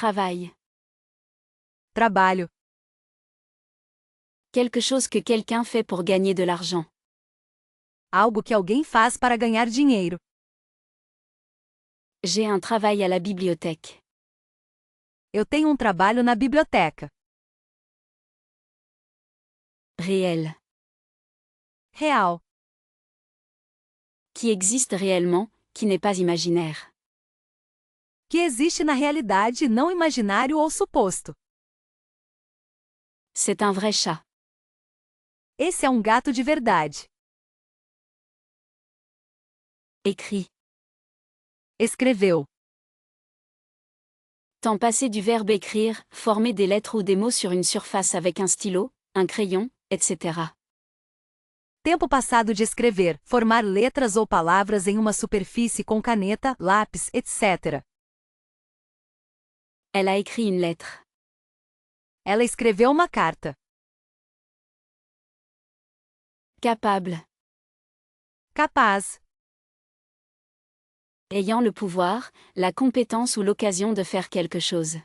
Travail. Trabalho. Quelque chose que quelqu'un fait pour gagner de l'argent. Algo que alguém faz para ganhar dinheiro. J'ai un travail à la bibliothèque. Eu tenho trabalho na biblioteca. Réel. Real. Qui existe réellement, qui n'est pas imaginaire. Que existe na realidade, não imaginário ou suposto. C'est un vrai chat. Esse é gato de verdade. Écrit. Escreveu. Temps passé du verbe écrire, former des lettres ou des mots sur une surface avec un stylo, un crayon, etc. Tempo passado de escrever, formar letras ou palavras em uma superfície com caneta, lápis, etc. Elle a écrit une lettre. Ela escreveu uma carta. Capable. Capaz. Ayant le pouvoir, la compétence ou l'occasion de faire quelque chose.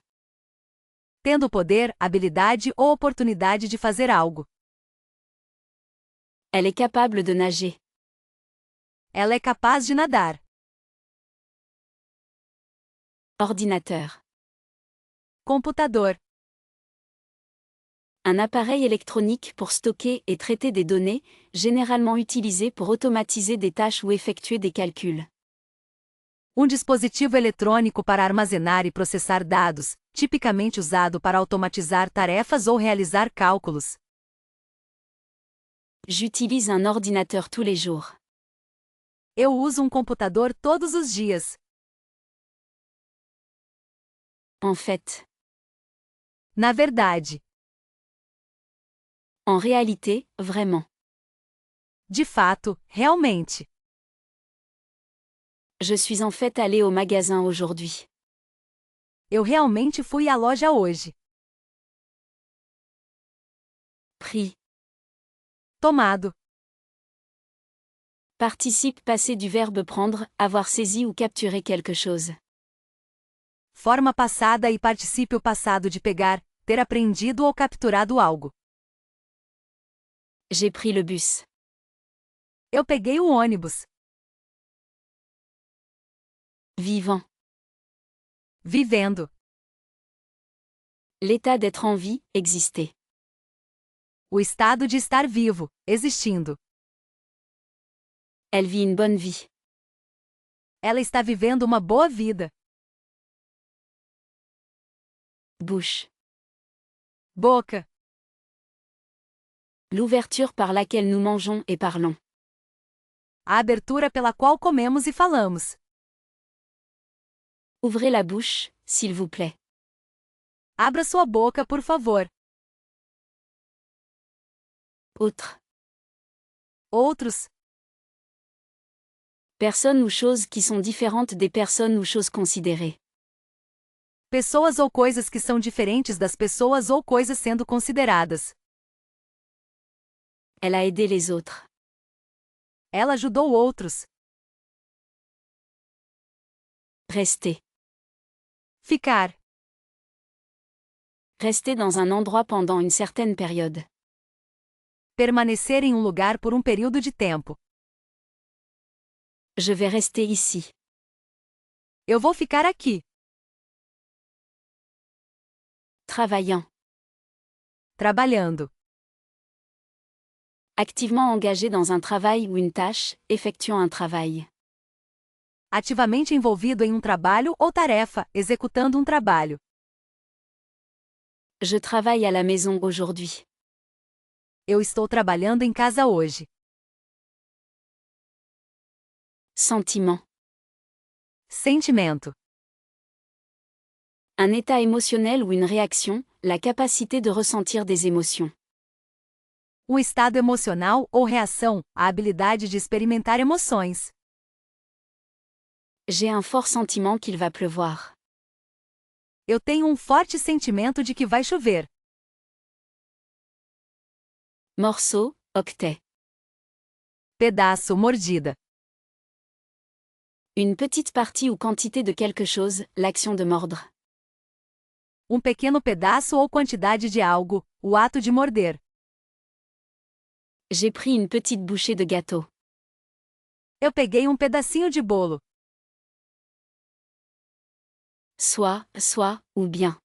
Tendo o poder, habilidade ou oportunidade de fazer algo. Elle est capable de nager. Ela é capaz de nadar. Ordinateur. Computador. Un appareil électronique pour stocker et traiter des données, généralement utilisé pour automatiser des tâches ou effectuer des calculs. Dispositivo eletrônico para armazenar e processar dados, tipicamente usado para automatizar tarefas ou realizar cálculos. J'utilise un ordinateur tous les jours. Eu uso computador todos os dias. En fait. Na verdade. En réalité, vraiment. De fato, realmente. Je suis en fait allé au magasin aujourd'hui. Eu realmente fui à loja hoje. Pris. Tomado. Participe passé du verbe prendre, avoir saisi ou capturé quelque chose. Forma passada e particípio passado de pegar, ter apreendido ou capturado algo. J'ai pris le bus. Eu peguei o ônibus. Vivant. Vivendo. L'état d'être en vie, exister. O estado de estar vivo, existindo. Elle vit une bonne vie. Ela está vivendo uma boa vida. Bouche. Boca. L'ouverture par laquelle nous mangeons et parlons. A abertura pela qual comemos e falamos. Ouvrez la bouche, s'il vous plaît. Abra sua boca, por favor. Autre. Outros. Personnes ou choses qui sont différentes des personnes ou choses considérées. Pessoas ou coisas que são diferentes das pessoas ou coisas sendo consideradas. Elle a aidé les autres. Ela ajudou outros. Rester. Ficar. Rester dans un endroit pendant une certaine période. Permanecer em lugar por período de tempo. Je vais rester ici. Eu vou ficar aqui. Travaillant. Trabalhando. Activement engagé dans un travail ou une tâche, effectuant un travail. Ativamente envolvido em trabalho ou tarefa, executando trabalho. Je travaille à la maison aujourd'hui. Eu estou trabalhando em casa hoje. Sentiment. Sentimento. Un état émotionnel ou une réaction, la capacité de ressentir des émotions. Estado emocional ou reação, a habilidade de experimentar emoções. J'ai un fort sentiment qu'il va pleuvoir. Eu tenho forte sentimento de que vai chover. Morceau, octet. Pedaço, mordida. Une petite partie ou quantité de quelque chose, l'action de mordre. Um pequeno pedaço ou quantidade de algo, o ato de morder. J'ai pris une petite bouchée de gâteau. Eu peguei um pedacinho de bolo. Soit, ou bien.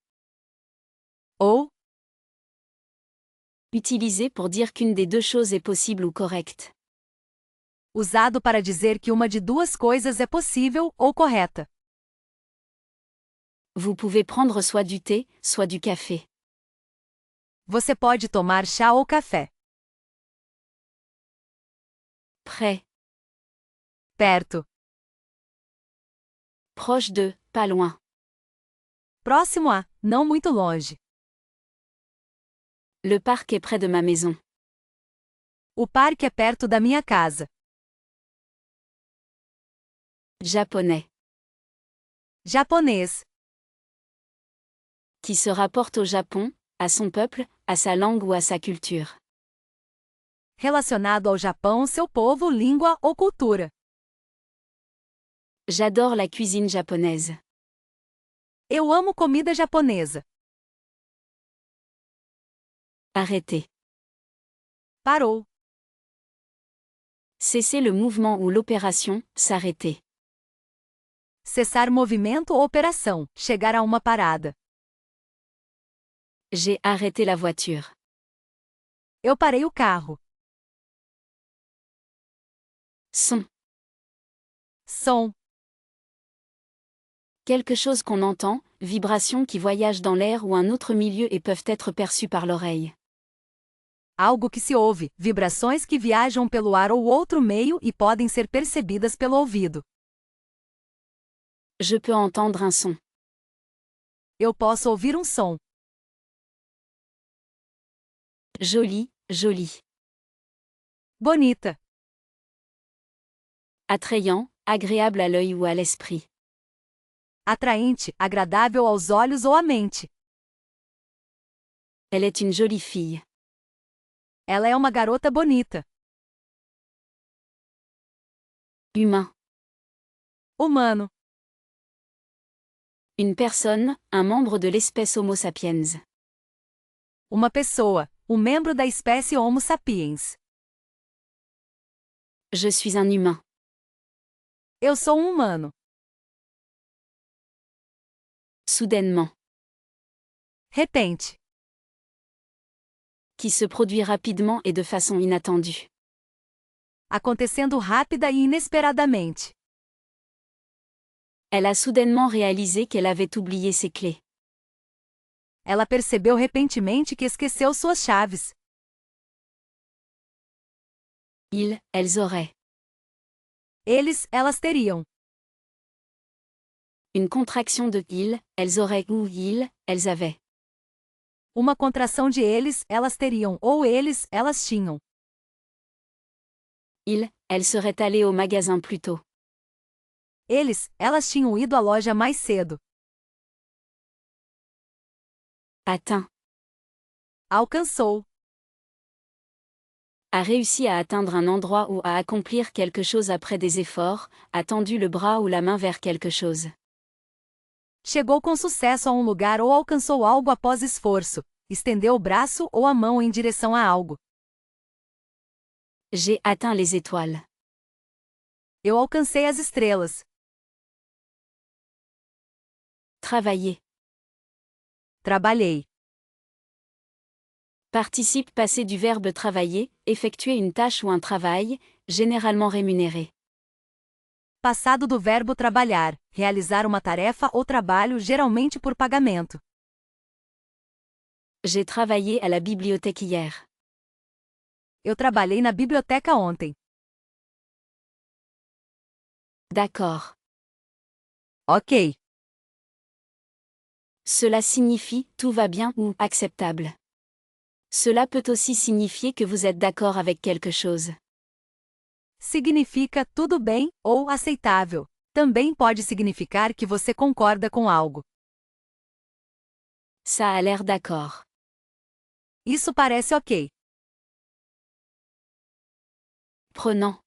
Ou, Utilisé pour dire qu'une des deux choses est possible ou correcte. usado para dizer que uma de duas coisas é possível ou correta. Vous pouvez prendre soit du thé, soit du café. Você pode tomar chá ou café. Près. Perto. Proche de, pas loin. Próximo a, não muito longe. Le parc est près de ma maison. O parque é perto da minha casa. Japonais. Japonês. Qui se rapporte au Japon, à son peuple, à sa langue ou à sa culture. Relacionado ao Japão, seu povo, língua ou cultura. J'adore la cuisine japonaise. Eu amo comida japonesa. Arrêter. Parou. Cesser le mouvement ou l'opération, s'arrêter. Cessar movimento ou operação, chegar a uma parada. J'ai arrêté la voiture. Eu parei o carro. Son. Som. Quelque chose qu'on entend, vibration qui voyage dans l'air ou un autre milieu et peuvent être perçues par l'oreille. Algo que se ouve, vibrações que viajam pelo ar ou outro meio e podem ser percebidas pelo ouvido. Je peux entendre un son. Eu posso ouvir um som. Joli, joli. Bonita. Attrayant, agréable à l'œil ou à l'esprit. Atraente, agradável aos olhos ou à mente. Elle est une jolie fille. Ela é uma garota bonita. Humain. Humano. Une personne, un membre de l'espèce Homo sapiens. Uma pessoa, um membro da espécie Homo sapiens. Je suis un humain. Eu sou um humano. Soudainement. Repente. Qui se produit rapidement et de façon inattendue. Acontecendo rápida e inesperadamente. Elle a soudainement réalisé qu'elle avait oublié ses clés. Ela percebeu repentinamente que esqueceu suas chaves. Elles auraient. Eles, elas teriam. Une contraction de elles auraient ou elles avaient. Uma contração de eles, elas teriam, ou eles, elas tinham. Elles seraient allées au magasin plus tôt. Eles, elas tinham ido à loja mais cedo. Atteint. Alcançou. A réussi à atteindre un endroit ou à accomplir quelque chose après des efforts, a tendu le bras ou la main vers quelque chose. Chegou com sucesso a um lugar ou alcançou algo após esforço. Estendeu o braço ou a mão em direção a algo. J'ai atteint les étoiles. Eu alcancei as estrelas. Travailler. Trabalhei. Participe passé du verbe travailler, effectuer une tâche ou un travail, généralement rémunéré. Passado do verbo trabalhar, realizar uma tarefa ou trabalho geralmente por pagamento. J'ai travaillé à la bibliothèque hier. Eu trabalhei na biblioteca ontem. D'accord. Ok. Cela signifie tout va bien ou acceptable. Cela peut aussi signifier que vous êtes d'accord avec quelque chose. Significa tudo bem ou aceitável. Também pode significar que você concorda com algo. Ça a l'air d'accord. Isso parece ok. Prenant.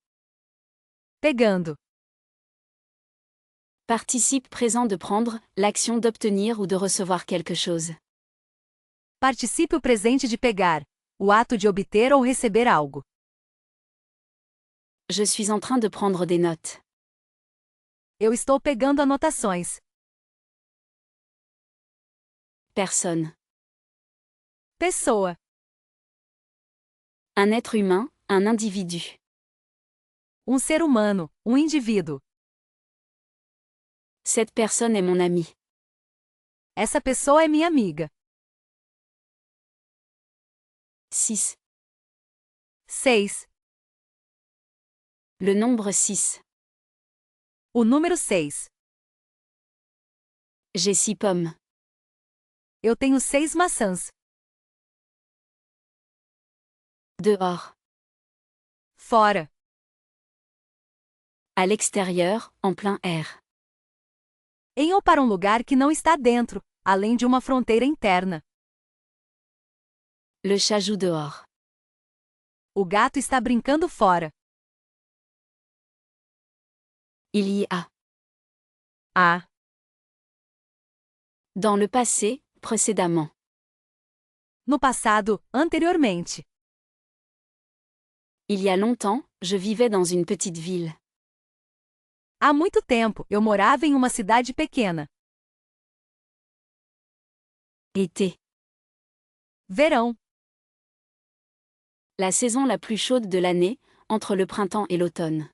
Pegando. Participe présent de prendre, l'action d'obtenir ou de recevoir quelque chose. Participe o presente de pegar, o ato de obter ou receber algo. Je suis en train de prendre des notes. Eu estou pegando anotações. Personne. Pessoa. Un être humain, un individu. Um ser humano, um indivíduo. Cette personne est mon ami. Essa pessoa é minha amiga. 6. 6. Le nombre 6. O número 6. J'ai 6 pommes. Eu tenho 6 maçãs. Dehors. Fora. À l'extérieur, en plein air. Em ou para um lugar que não está dentro, além de uma fronteira interna. Le chat joue dehors. O gato está brincando fora. Il y a. Ah. Dans le passé, précédemment. No passado, anteriormente. Il y a longtemps, je vivais dans une petite ville. Há muito tempo, eu morava em uma cidade pequena. Été. Verão. La saison la plus chaude de l'année, entre le printemps et l'automne.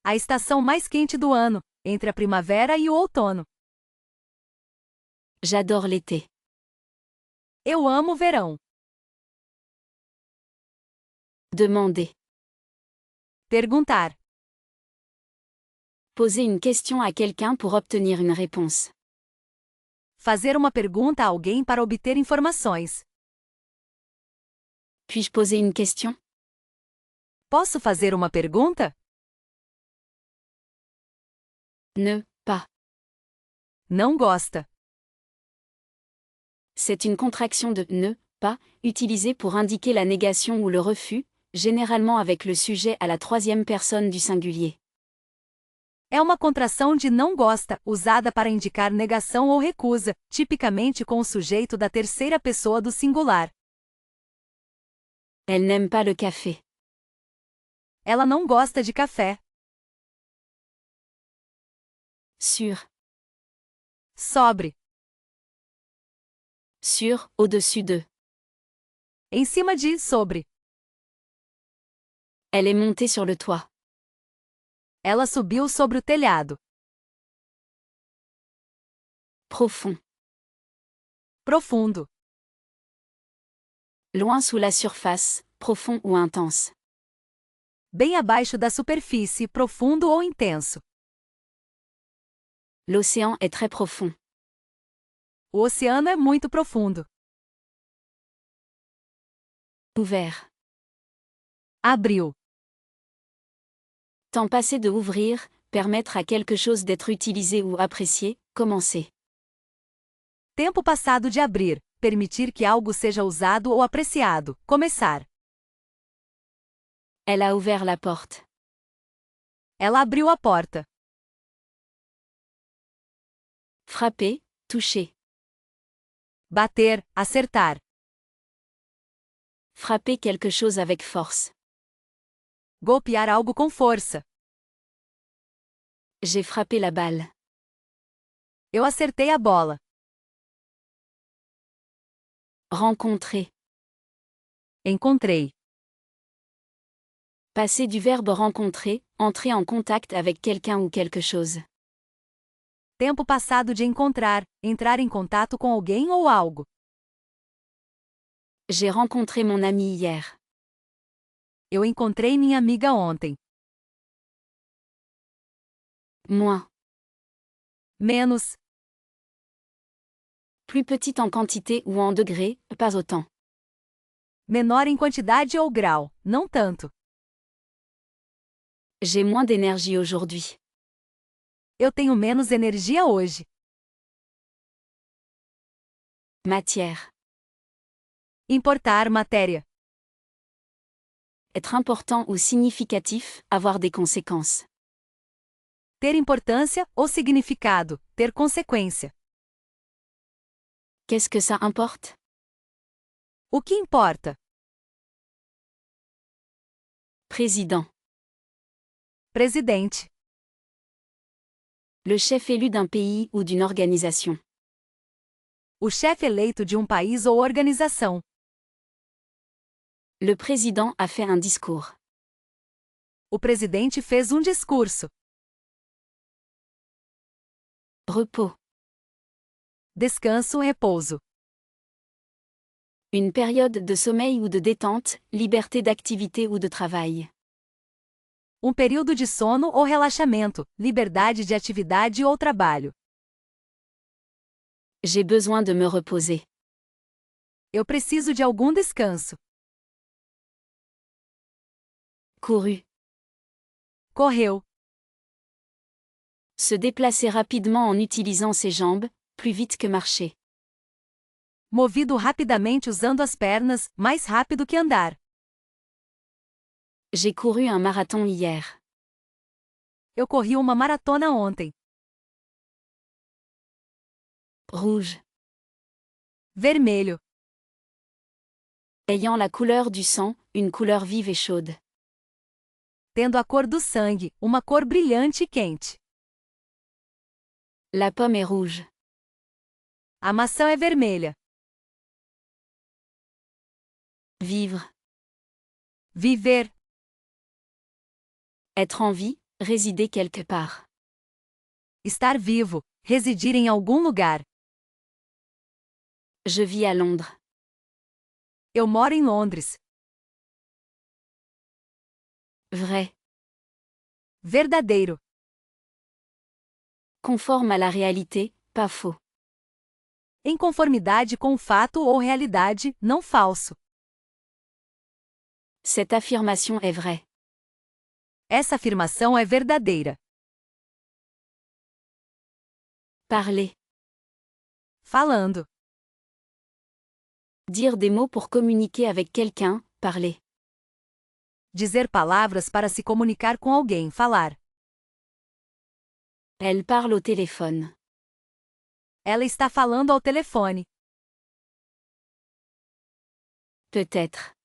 A estação mais quente do ano, entre a primavera e o outono. J'adore l'été. Eu amo o verão. Demander. Perguntar. Poser une question à quelqu'un pour obtenir une réponse. Fazer uma pergunta a alguém para obter informações. Puis-je poser une question? Posso fazer uma pergunta? Ne, pas. Não gosta. C'est une contraction de ne, pas, utilisée pour indiquer la négation ou le refus, généralement avec le sujet à la troisième personne du singulier. É uma contração de não gosta, usada para indicar negação ou recusa, tipicamente com o sujeito da terceira pessoa do singular. Elle n'aime pas le café. Ela não gosta de café. Sur. Sobre. Sur, au-dessus de. Em cima de, sobre. Elle est montée sur le toit. Ela subiu sobre o telhado. Profond. Profundo. Loin sous la surface, profond ou intense. Bem abaixo da superfície, profundo ou intenso. L'océan est très profond. O oceano é muito profundo. Ouvert. Abriu. Temps passé de ouvrir, permettre à quelque chose d'être utilisé ou apprécié, commencer. Tempo passado de abrir, permitir que algo seja usado ou apreciado, começar. Elle a ouvert la porte. Ela abriu a porta. Frapper, toucher. Bater, acertar. Frapper quelque chose avec force. Golpear algo com força. J'ai frappé la balle. Eu acertei a bola. Rencontrer. Encontrei. Passer du verbe rencontrer, entrer en contact avec quelqu'un ou quelque chose. Tempo passado de encontrar, entrar em contato com alguém ou algo. J'ai rencontré mon ami hier. Eu encontrei minha amiga ontem. Moins. Menos. Plus petite en quantité ou en degré, pas autant. Menor em quantidade ou grau, não tanto. J'ai moins d'énergie aujourd'hui. Eu tenho menos energia hoje. Matière. Importar matéria. Être important ou significatif, avoir des conséquences. ter importância ou significado, ter consequência. Qu'est-ce que ça importe? O que importa? Président. Presidente. Le chef élu d'un pays ou d'une organisation. O chefe eleito de país ou organização. Le président a fait un discours. O presidente fez discurso. Repos. Descanso, repouso. Une période de sommeil ou de détente, liberté d'activité ou de travail. Período de sono ou relaxamento, liberdade de atividade ou trabalho. J'ai besoin de me reposer. Eu preciso de algum descanso. Couru. Correu. Se déplacer rapidement en utilisant ses jambes, plus vite que marcher. Movido rapidamente usando as pernas, mais rápido que andar. J'ai couru un marathon hier. Eu corri uma maratona ontem. Rouge. Vermelho. Ayant la couleur du sang, une couleur vive et chaude. Tendo a cor do sangue, uma cor brilhante e quente. La pomme est rouge. A maçã é vermelha. Vivre. Viver. Être en vie, résider quelque part. Estar vivo. Residir em algum lugar. Je vis à Londres. Eu moro em Londres. Vrai. Verdadeiro. Conforme à la réalité, pas faux. Em conformidade com o fato ou realidade, não falso. Cette affirmation est vraie. Essa afirmação é verdadeira. Parler. Falando. Dire des mots pour communiquer avec quelqu'un, parler. Dizer palavras para se comunicar com alguém, falar. Elle parle au téléphone. Ela está falando ao telefone. Peut-être.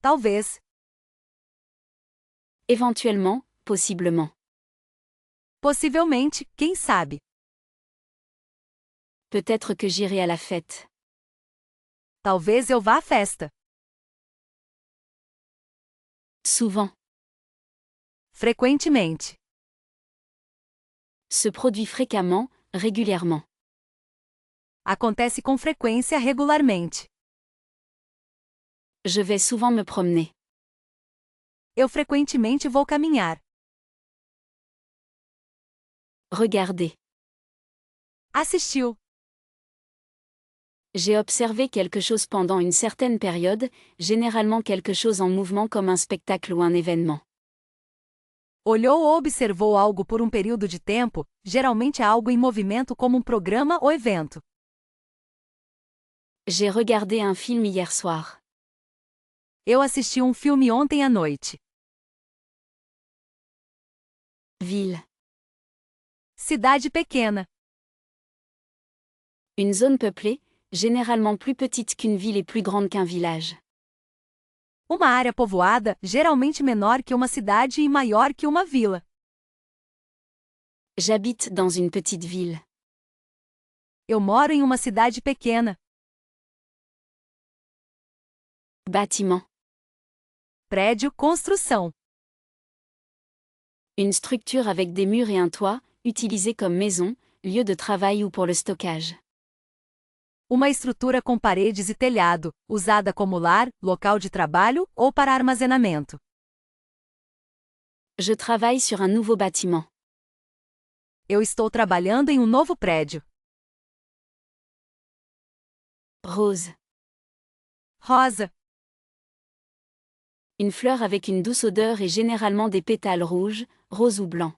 Talvez. Éventuellement, possiblement. Possivelmente, quem sabe. Peut-être que j'irai à la fête. Talvez eu vá à festa. Souvent. Frequentemente. Se produit fréquemment, régulièrement. Acontece com frequência regularmente. Je vais souvent me promener. Eu frequentemente vou caminhar. Regarder. Assistiu. J'ai observé quelque chose pendant une certaine période, généralement quelque chose en mouvement comme un spectacle ou un événement. Olhou ou observou algo por período de tempo, geralmente algo em movimento como programa ou evento. J'ai regardé un film hier soir. Eu assisti filme ontem à noite. Ville. Cidade pequena. Une zone peuplée, généralement plus petite qu'une ville et plus grande qu'un village. Uma área povoada, geralmente menor que uma cidade e maior que uma vila. J'habite dans une petite ville. Eu moro em uma cidade pequena. Bâtiment. Prédio, construção. Une structure avec des murs et un toit, utilisée comme maison, lieu de travail ou pour le stockage. Uma estrutura com paredes e telhado, usada como lar, local de trabalho ou para armazenamento. Je travaille sur un nouveau bâtiment. Eu estou trabalhando em novo prédio. Rose. Rosa. Une fleur avec une douce odeur et généralement des pétales rouges, roses ou blancs.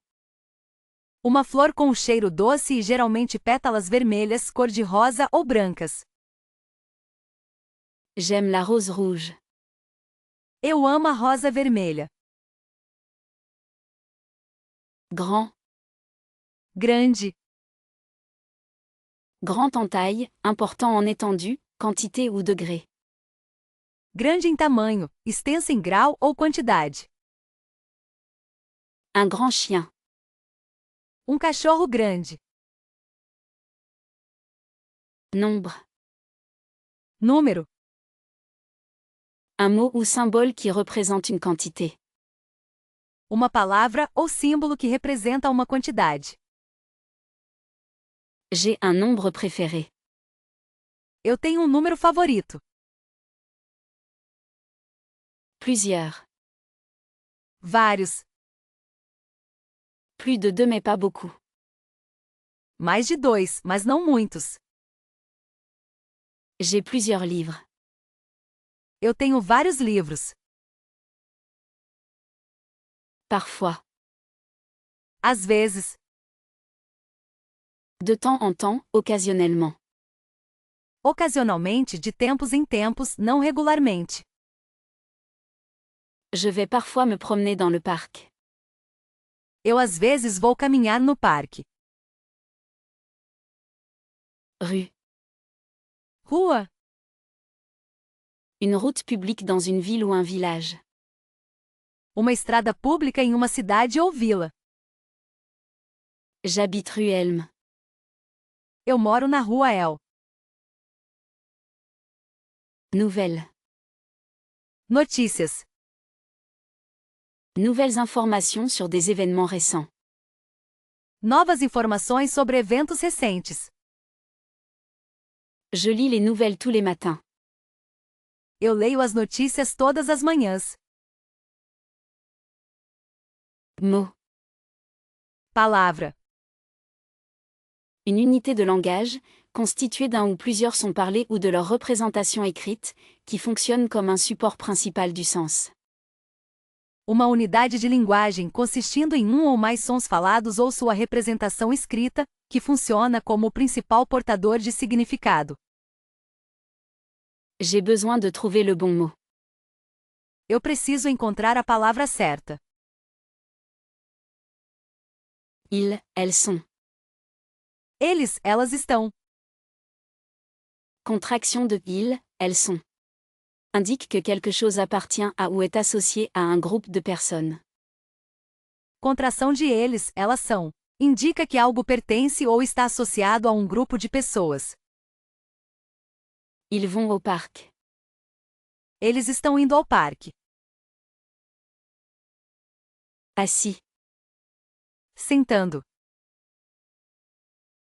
Uma flor com cheiro doce e geralmente pétalas vermelhas, cor-de-rosa ou brancas. J'aime la rose rouge. Eu amo a rosa vermelha. Grand. grande, Grand en taille, important en étendue, quantité ou degré. grande em tamanho, extenso em grau ou quantidade. Un grand chien. Cachorro grande. Nombre. Número. Un mot ou symbole qui représente une quantité. Uma palavra ou símbolo que representa uma quantidade. J'ai un nombre préféré. Eu tenho número favorito. Plusieurs. Vários. Plus de 2 mais pas beaucoup. Mais de 2, mas não muitos. J'ai plusieurs livres. Eu tenho vários livros. Parfois. Às vezes. De temps en temps, occasionnellement. Ocasionalmente, de tempos em tempos, não regularmente. Je vais parfois me promener dans le parc. Eu às vezes vou caminhar no parque. Rue. Rua. Une route publique dans une ville ou un village. Uma estrada pública em uma cidade ou vila. J'habite rue Elm. Eu moro na Rua El. Nouvelles. Notícias. Nouvelles informations sur des événements récents. Novas informações sobre eventos recentes. Je lis les nouvelles tous les matins. Eu leio as notícias todas as manhãs. Mot. Palavra. Une unité de langage, constituée d'un ou plusieurs sons parlés ou de leur représentation écrite, qui fonctionne comme un support principal du sens. Uma unidade de linguagem consistindo em um ou mais sons falados ou sua representação escrita, que funciona como o principal portador de significado. J'ai besoin de trouver le bon mot. Eu preciso encontrar a palavra certa. Ils, elles sont. Eles, elas estão. Contraction de ils, elles sont. Indique que quelque chose appartient à ou est associé à un groupe de personnes. Contração de eles, elas são. Indica que algo pertence ou está associado a um grupo de pessoas. Ils vont au parc. Eles estão indo ao parque. Assis. Sentando.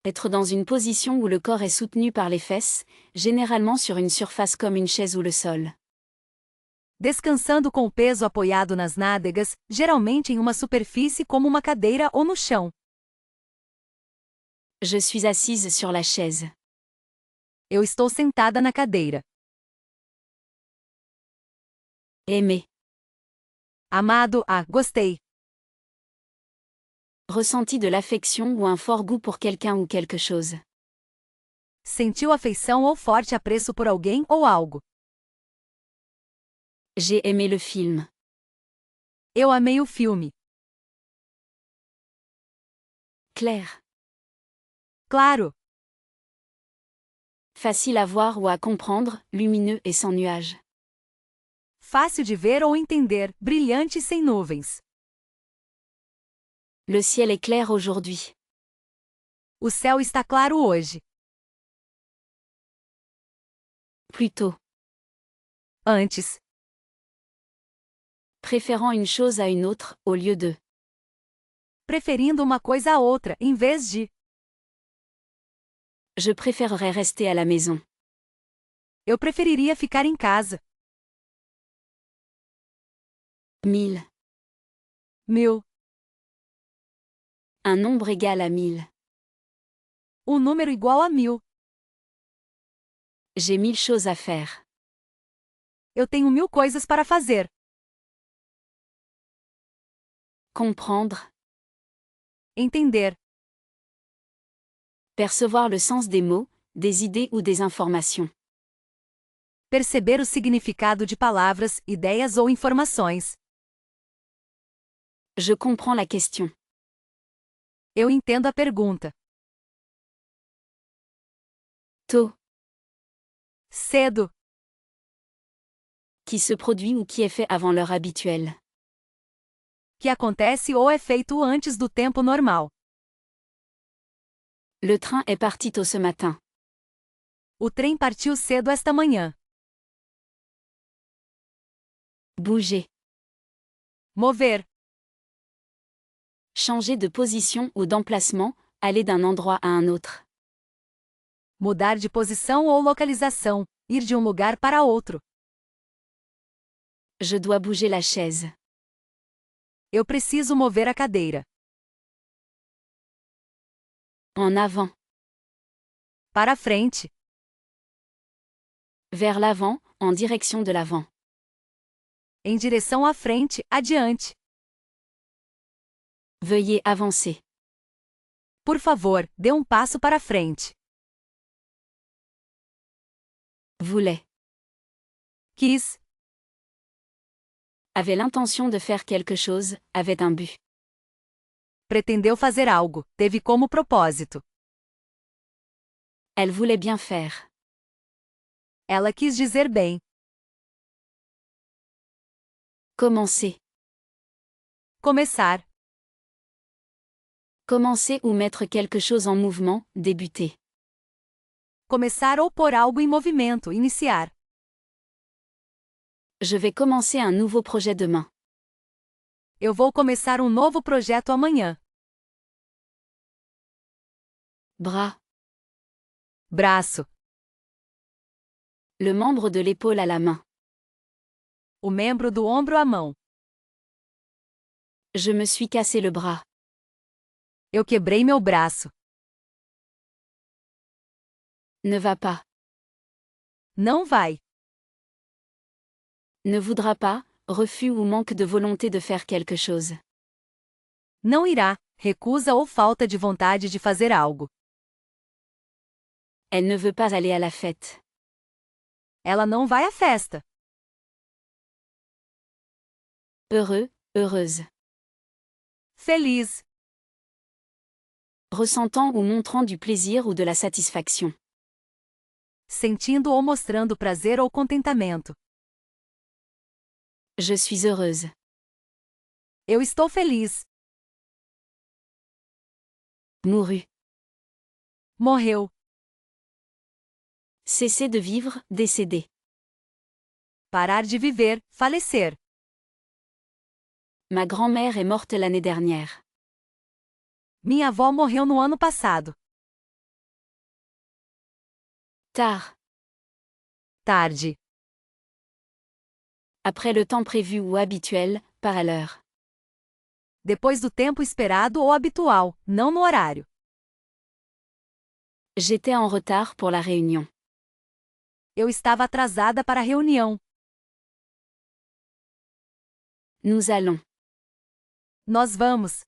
Être dans une position où le corps est soutenu par les fesses, généralement sur une surface comme une chaise ou le sol. Descansando com o peso apoiado nas nádegas, geralmente em uma superfície como uma cadeira ou no chão. Je suis assise sur la chaise. Eu estou sentada na cadeira. Aimer. Amado, gostei. Ressenti de l'affection ou un fort goût pour quelqu'un ou quelque chose. Sentiu afeição ou forte apreço por alguém ou algo. J'ai aimé le film. Eu amei o filme. Clair. Claro. Facile à voir ou à comprendre, lumineux et sans nuages. Fácil de ver ou entender, brilhante e sem nuvens. Le ciel est clair aujourd'hui. O céu está claro hoje. Plutôt. Antes. Préférant une chose à une autre, au lieu de. Preferindo uma coisa a outra, em vez de. Je préférerais rester à la maison. Eu preferiria ficar em casa. 1000. 1000. Un nombre égal à 1000. Um número igual a 1000. J'ai 1000 choses à faire. Eu tenho 1000 coisas para fazer. Comprendre. Entender. Percevoir le sens des mots, des idées ou des informations. Perceber o significado de palavras, ideias ou informações. Je comprends la question. Eu entendo a pergunta. Tôt, Cedo, qui se produit ou qui est fait avant l'heure habituelle. que acontece ou é feito antes do tempo normal. Le train est parti tôt ce matin. O trem partiu cedo esta manhã. Bouger, Mover, changer de position ou d'emplacement, aller d'un endroit à un autre. mudar de posição ou localização, ir de um lugar para outro. Je dois bouger la chaise. Eu preciso mover a cadeira. En avant, Para frente, vers l'avant, en direction de l'avant. em direção à frente, adiante. Veuillez avancer. Por favor, dê um passo para frente. Voulait, Quis, avait l'intention de faire quelque chose, avait un but. pretendeu fazer algo, teve como propósito. Elle voulait bien faire. Ela quis dizer bem. Commencer. Começar, Commencer ou mettre quelque chose en mouvement, débuter. começar ou pôr algo em movimento, iniciar. Je vais commencer un nouveau projet demain. Eu vou começar um novo projeto amanhã. Bras, Braço, le membre de l'épaule à la main. o membro do ombro à mão. Je me suis cassé le bras. Eu quebrei meu braço. Ne va pas. Não vai. Ne voudra pas, refus ou manque de volonté de faire quelque chose. Não irá, recusa ou falta de vontade de fazer algo. Elle ne veut pas aller à la fête. Ela não vai à festa. Heureux, heureuse. Feliz, Ressentant ou montrant du plaisir ou de la satisfaction. sentindo ou mostrando prazer ou contentamento. Je suis heureuse. Eu estou feliz. Mourut. Morreu. Cesser de vivre, décéder. Parar de viver, falecer. Ma grand-mère est morte l'année dernière. Minha avó morreu no ano passado. Tard. Tarde. Après le temps prévu ou habituel, pas à l'heure. Depois do tempo esperado ou habitual, não no horário. J'étais en retard pour la réunion. Eu estava atrasada para a reunião. Nous allons. Nós vamos.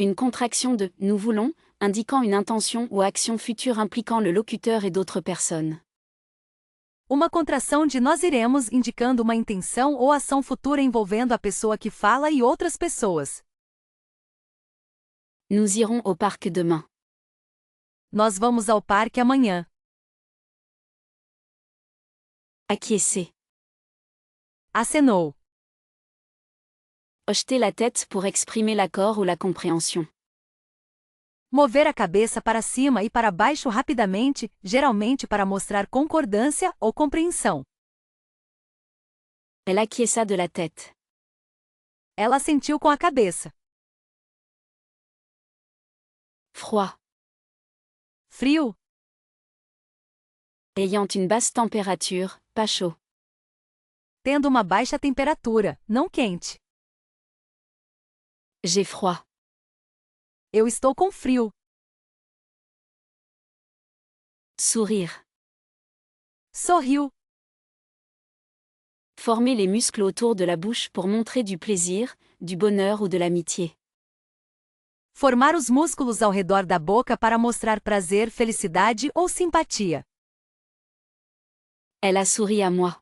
Une contraction de nous voulons, indiquant une intention ou action future impliquant le locuteur et d'autres personnes. Uma contração de nós iremos indicando uma intenção ou ação futura envolvendo a pessoa que fala e outras pessoas. Nous irons au parc demain. Nós vamos ao parque amanhã. Acquiescer. Acenou. Hocheter la tête pour exprimer l'accord ou la compréhension. Mover a cabeça para cima e para baixo rapidamente, geralmente para mostrar concordância ou compreensão. Elle acquiesça de la tête. Ela assentiu com a cabeça. Froid. Frio. Ayant une basse température, pas chaud. Tendo uma baixa temperatura, não quente. J'ai froid. Eu estou com frio. Sourire. Sorriu. Former les muscles autour de la bouche pour montrer du plaisir, du bonheur ou de l'amitié. Formar os músculos ao redor da boca para mostrar prazer, felicidade ou simpatia. Elle a souri à moi.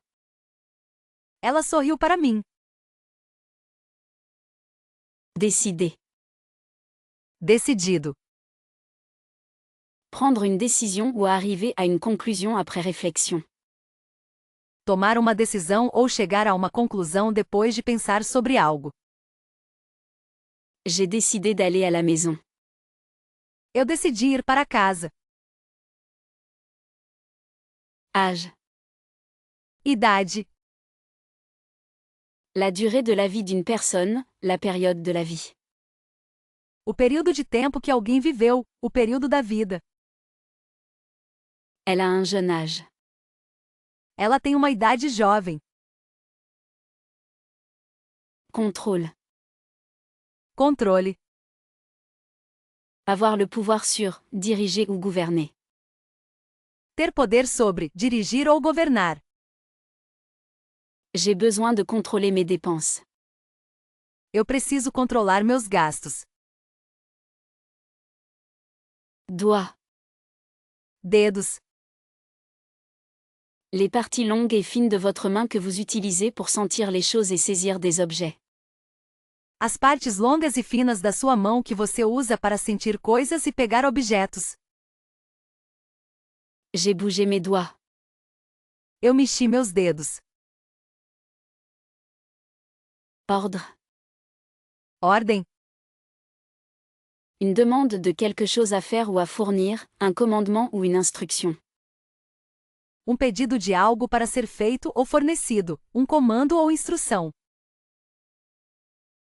Ela sorriu para mim. Décider. Decidido. Prendre une décision ou arriver à une conclusion après réflexion. Tomar uma decisão ou chegar a uma conclusão depois de pensar sobre algo. J'ai décidé d'aller à la maison. Eu decidi ir para casa. Âge. Idade. La durée de la vie d'une personne, la période de la vie. O período de tempo que alguém viveu, o período da vida. Elle a un jeune âge. Ela tem uma idade jovem. Contrôle. Controle. Avoir le pouvoir sur, diriger ou gouverner. Ter poder sobre, dirigir ou governar. J'ai besoin de contrôler mes dépenses. Eu preciso controlar meus gastos. Doigts. Dedos. Les parties longues et fines de votre main que vous utilisez pour sentir les choses et saisir des objets. As partes longas e finas da sua mão que você usa para sentir coisas e pegar objetos. J'ai bougé mes doigts. Eu mexi meus dedos. Ordre. Ordem. Une demande de quelque chose à faire ou à fournir, un commandement ou une instruction. Pedido de algo para ser feito ou fornecido, comando ou instrução.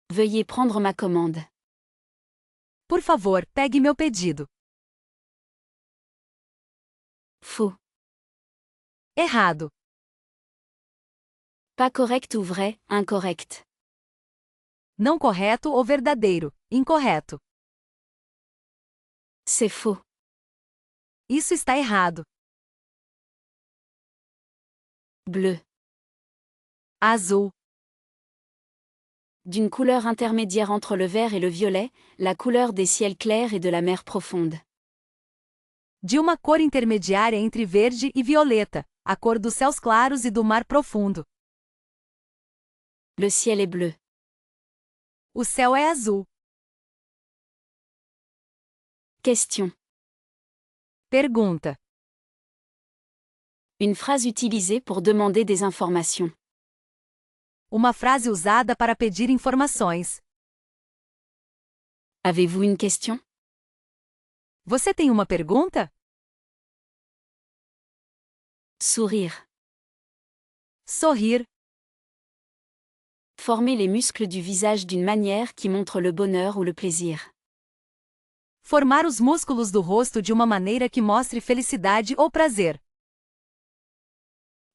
Veuillez prendre ma commande. Por favor, pegue meu pedido. Faux. Errado. Pas correct ou vrai, incorrect. Não correto ou verdadeiro, incorreto. C'est faux. Isso está errado. Bleu. Azul. D'une couleur intermédiaire entre le vert et le violet, la couleur des ciels clairs et de la mer profonde. De uma cor intermediária entre verde e violeta, a cor dos céus claros e do mar profundo. Le ciel est bleu. O céu é azul. Question. Pergunta. Une phrase utilisée pour demander des informations. Uma frase usada para pedir informações. Avez-vous une question? Você tem uma pergunta? Sourire. Sorrir. Former les muscles du visage d'une manière qui montre le bonheur ou le plaisir. Formar os músculos do rosto de uma maneira que mostre felicidade ou prazer.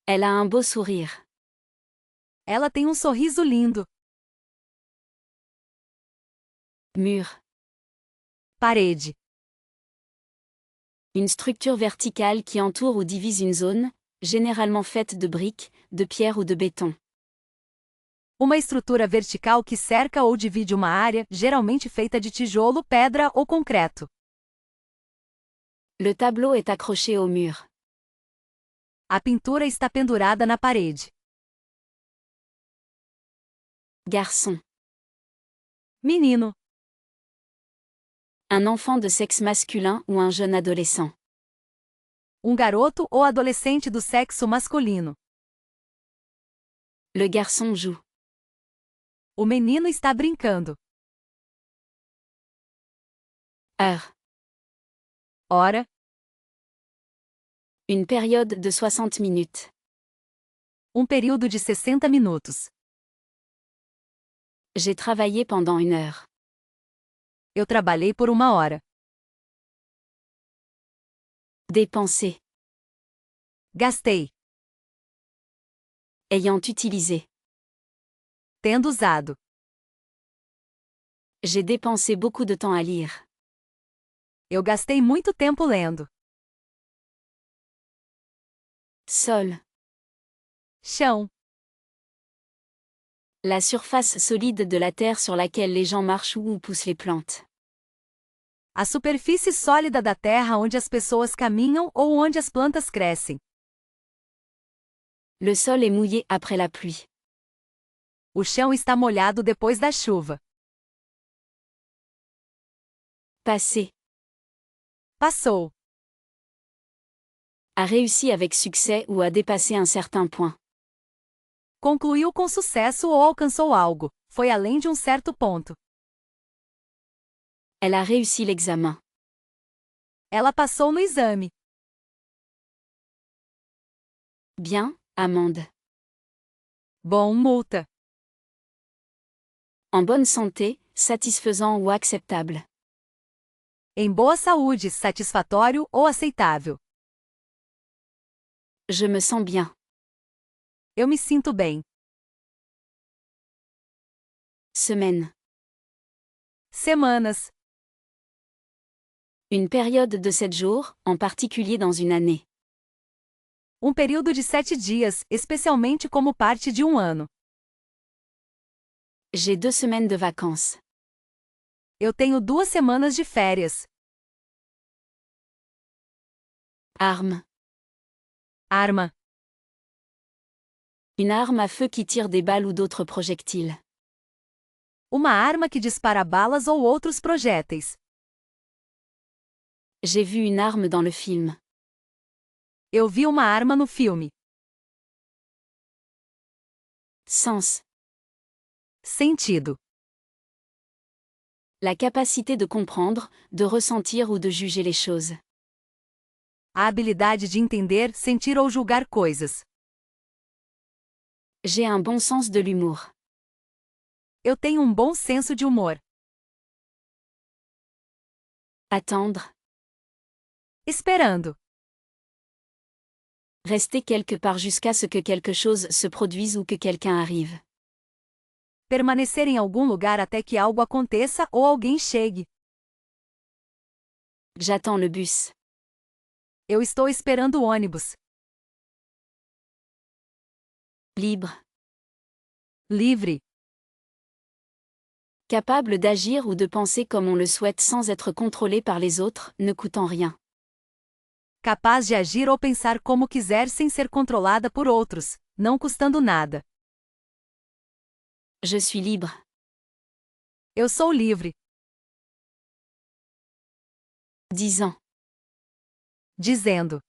Elle a un beau sourire. Ela tem um sorriso lindo. Mur. Parede. Une structure verticale qui entoure ou divise une zone, généralement faite de briques, de pierre ou de béton. Uma estrutura vertical que cerca ou divide uma área, geralmente feita de tijolo, pedra ou concreto. Le tableau est accroché au mur. A pintura está pendurada na parede. Garçon. Menino. Un enfant de sexe masculin ou un jeune adolescent. Garoto ou adolescente do sexo masculino. Le garçon joue. O menino está brincando. Heure. Hora. Une période de 60 minutes. Período de 60 minutos. J'ai travaillé pendant 1 heure. Eu trabalhei por 1 hora. Dépenser. Gastei. Ayant utilisé. Tendo usado. J'ai dépensé beaucoup de temps à lire. Eu gastei muito tempo lendo. Sol. Chão. La surface solide de la terre sur laquelle les gens marchent ou où poussent les plantes. A superfície sólida da terra onde as pessoas caminham ou onde as plantas crescem. Le sol est mouillé après la pluie. O chão está molhado depois da chuva. Passé. Passou. A réussi avec succès ou a dépassé un certain point. Concluiu com sucesso ou alcançou algo. Foi além de um certo ponto. Elle a réussi l'examen. Ela passou no exame. Bien, amende. Bom, multa. En bonne santé, satisfaisant ou acceptable. Em boa saúde, satisfatório ou aceitável. Je me sens bien. Eu me sinto bem. Semaine. Semanas. Une période de 7 jours, en particulier dans une année. Um período de 7 dias, especialmente como parte de um ano. J'ai 2 semaines de vacances. Eu tenho 2 semanas de férias. Arme. Arma. Une arme à feu qui tire des balles ou d'autres projectiles. Uma arma que dispara balas ou outros projéteis. J'ai vu une arme dans le film. Eu vi uma arma no filme. Sens. Sentido. La capacité de comprendre, de ressentir ou de juger les choses. A habilidade de entender, sentir ou julgar coisas. J'ai un bon sens de l'humour. Eu tenho um bom senso de humor. Attendre. Esperando. Rester quelque part jusqu'à ce que quelque chose se produise ou que quelqu'un arrive. Permanecer em algum lugar até que algo aconteça ou alguém chegue. J'attends le bus. Eu estou esperando o ônibus. Libre. Livre. Capable d'agir ou de penser comme on le souhaite sans être contrôlé par les autres, ne coûtant rien. Capaz de agir ou pensar como quiser sem ser controlada por outros, não custando nada. Je suis libre. Eu sou livre. Disant. Dizendo.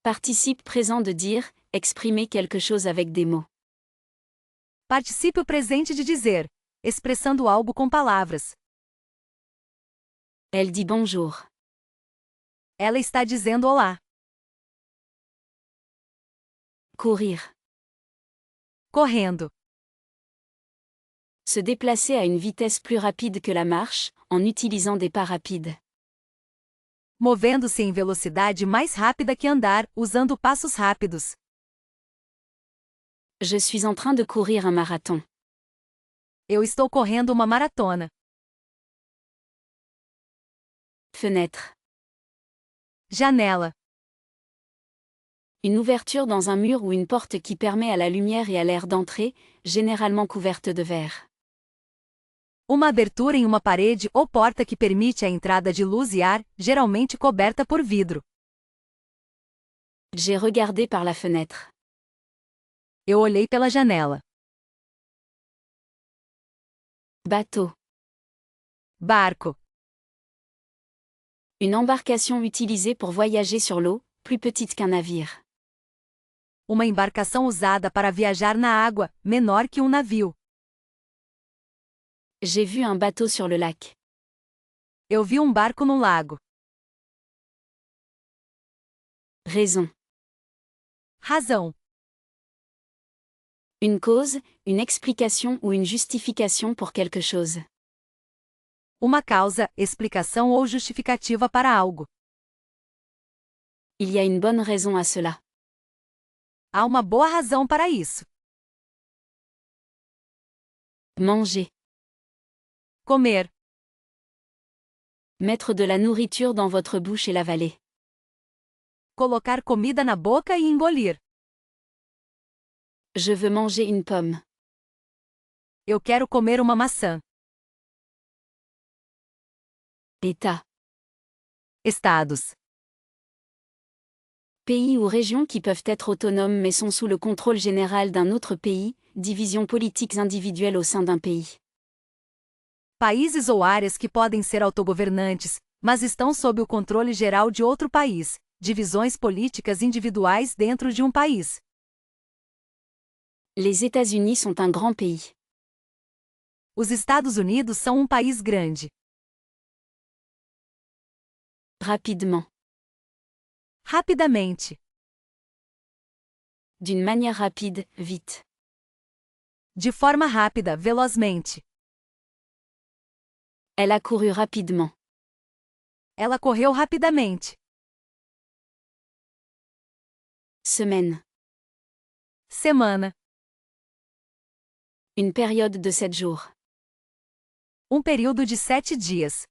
Participe présent de dire, exprimer quelque chose avec des mots. Particípio presente de dizer, expressando algo com palavras. Elle dit bonjour. Ela está dizendo olá. Courir. Correndo. Se déplacer à une vitesse plus rapide que la marche, en utilisant des pas rapides. Movendo-se em velocidade mais rápida que andar, usando passos rápidos. Je suis en train de courir un marathon. Eu estou correndo uma maratona. Fenêtre. Janela. Une ouverture dans un mur ou une porte qui permet à la lumière et à l'air d'entrer, généralement couverte de verre. Uma abertura em uma parede ou porta que permite a entrada de luz e ar, geralmente coberta por vidro. J'ai regardé par la fenêtre. Eu olhei pela janela. Bateau. Barco. Une embarcation utilisée pour voyager sur l'eau, plus petite qu'un navire. Uma embarcação usada para viajar na água, menor que um navio. J'ai vu un bateau sur le lac. Eu vi um barco no lago. Raison. Razão. Une cause, une explication ou une justification pour quelque chose. Uma causa, explicação ou justificativa para algo. Il y a une bonne raison à cela. Há uma boa razão para isso. Manger. Comer. Mettre de la nourriture dans votre bouche et l'avaler. Colocar comida na boca e engolir. Je veux manger une pomme. Eu quero comer uma maçã. État. Estados. Pays ou régions qui peuvent être autonomes mais sont sous le contrôle général d'un autre pays, divisions politiques individuelles au sein d'un pays. Países ou áreas que podem ser autogovernantes, mas estão sob o controle geral de outro país. Divisões políticas individuais dentro de um país. Les États-Unis sont un grand pays. Os Estados Unidos são um país grande. Rapidement. Rapidamente. D'une manière rapide, vite. De forma rápida, velozmente. Elle a couru rapidement. Ela correu rapidamente. Semaine. Semana. Une période de 7 jours. Um período de 7 dias.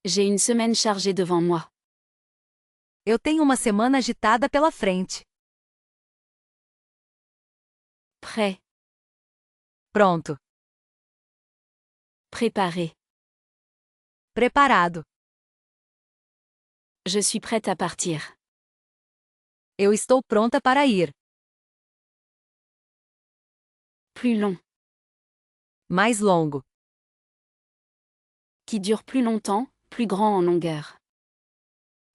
J'ai une semaine chargée devant moi. Eu tenho uma semana agitada pela frente. Prêt. Pronto. Préparé. Preparado. Je suis prête à partir. Eu estou pronta para ir. Plus long. Mais longo. Qui dure plus longtemps, plus grand en longueur.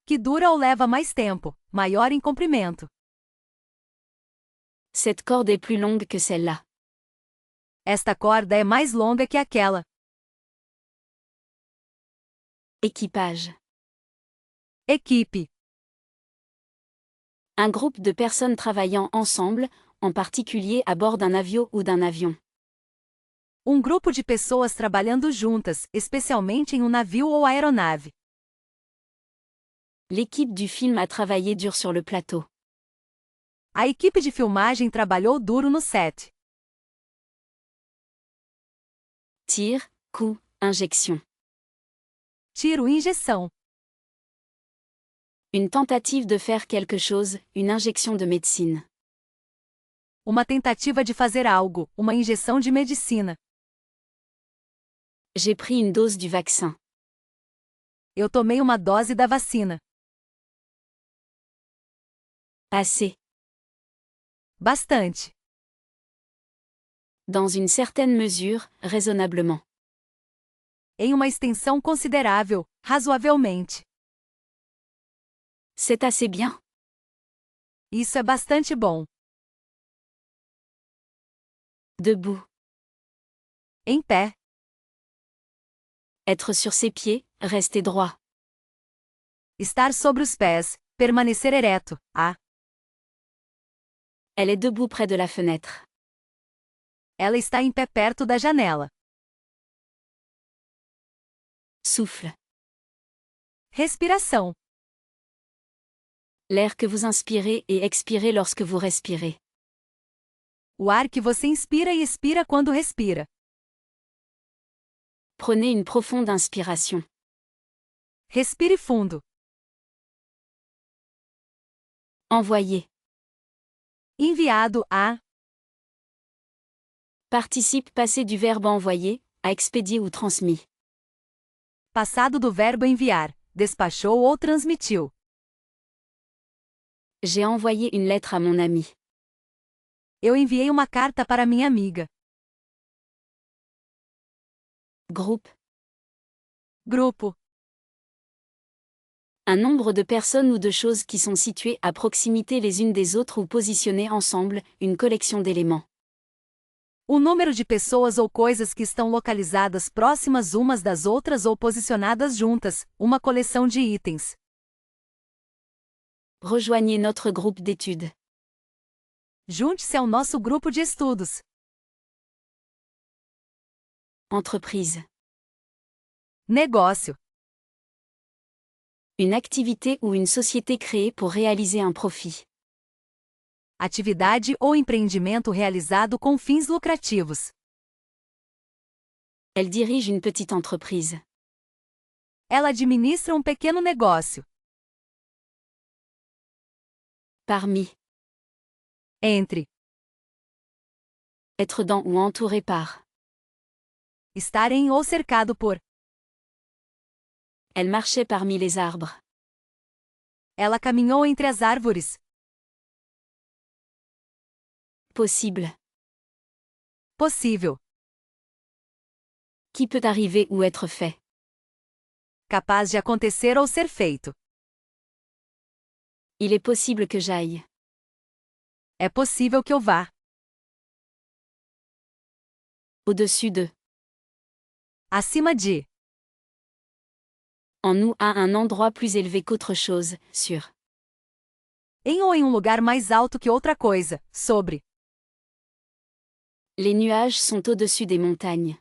Que dura ou leva mais tempo, maior em comprimento. Cette corde est plus longue que celle-là. Esta corda é mais longa que aquela. Équipage. Equipe. Un groupe de personnes travaillant ensemble, en particulier à bord d'un avion ou d'un avion. Um grupo de pessoas trabalhando juntas, especialmente em um navio ou aeronave. L'équipe du film a travaillé dur sur le plateau. A equipe de filmagem trabalhou duro no set. Tir, coup, injection. Tiro e injeção. Une tentative de faire quelque chose, une injection de médecine. Uma tentativa de fazer algo, uma injeção de medicina. J'ai pris une dose du vaccin. Eu tomei uma dose da vacina. Assez. Bastante. Dans une certaine mesure, raisonnablement. Em uma extensão considerável, razoavelmente. C'est assez bien. Isso é bastante bom. Debout. Em pé. Être sur ses pieds, rester droit. Estar sobre os pés, permanecer ereto. Elle est debout près de la fenêtre. Ela está em pé perto da janela. Souffle. Respiração. L'air que vous inspirez et expirez lorsque vous respirez. O ar que você inspira e expira quando respira. Prenez une profonde inspiration. Respire fundo. Envoyer. Enviado a. Participe passé du verbe envoyer, à expédier ou transmis. Passado do verbo enviar, despachou ou transmitiu. J'ai envoyé une lettre à mon ami. Eu enviei uma carta para minha amiga. Groupe. Grupo. Un nombre de personnes ou de choses qui sont situées à proximité les unes des autres ou positionnées ensemble, une collection d'éléments. O número de pessoas ou coisas que estão localizadas próximas umas das outras ou posicionadas juntas, uma coleção de itens. Rejoignez notre groupe d'études. Junte-se ao nosso grupo de estudos. Entreprise. Negócio. Une activité ou une société créée pour réaliser un profit. Atividade ou empreendimento realizado com fins lucrativos. Elle dirige une petite entreprise. Ela administra um pequeno negócio. Parmi. Entre. Être dans ou entouré par. Estar em ou cercado por. Elle marchait parmi les arbres. Ela caminhou entre as árvores. Possible. Possível. Qui peut arriver ou être fait. Capaz de acontecer ou ser feito. Il est possible que j'aille. É possível que eu vá. Au-dessus de. Acima de. En ou à un endroit plus élevé qu'autre chose, sur. Em ou em um lugar mais alto que outra coisa. Sobre. Les nuages sont au-dessus des montagnes.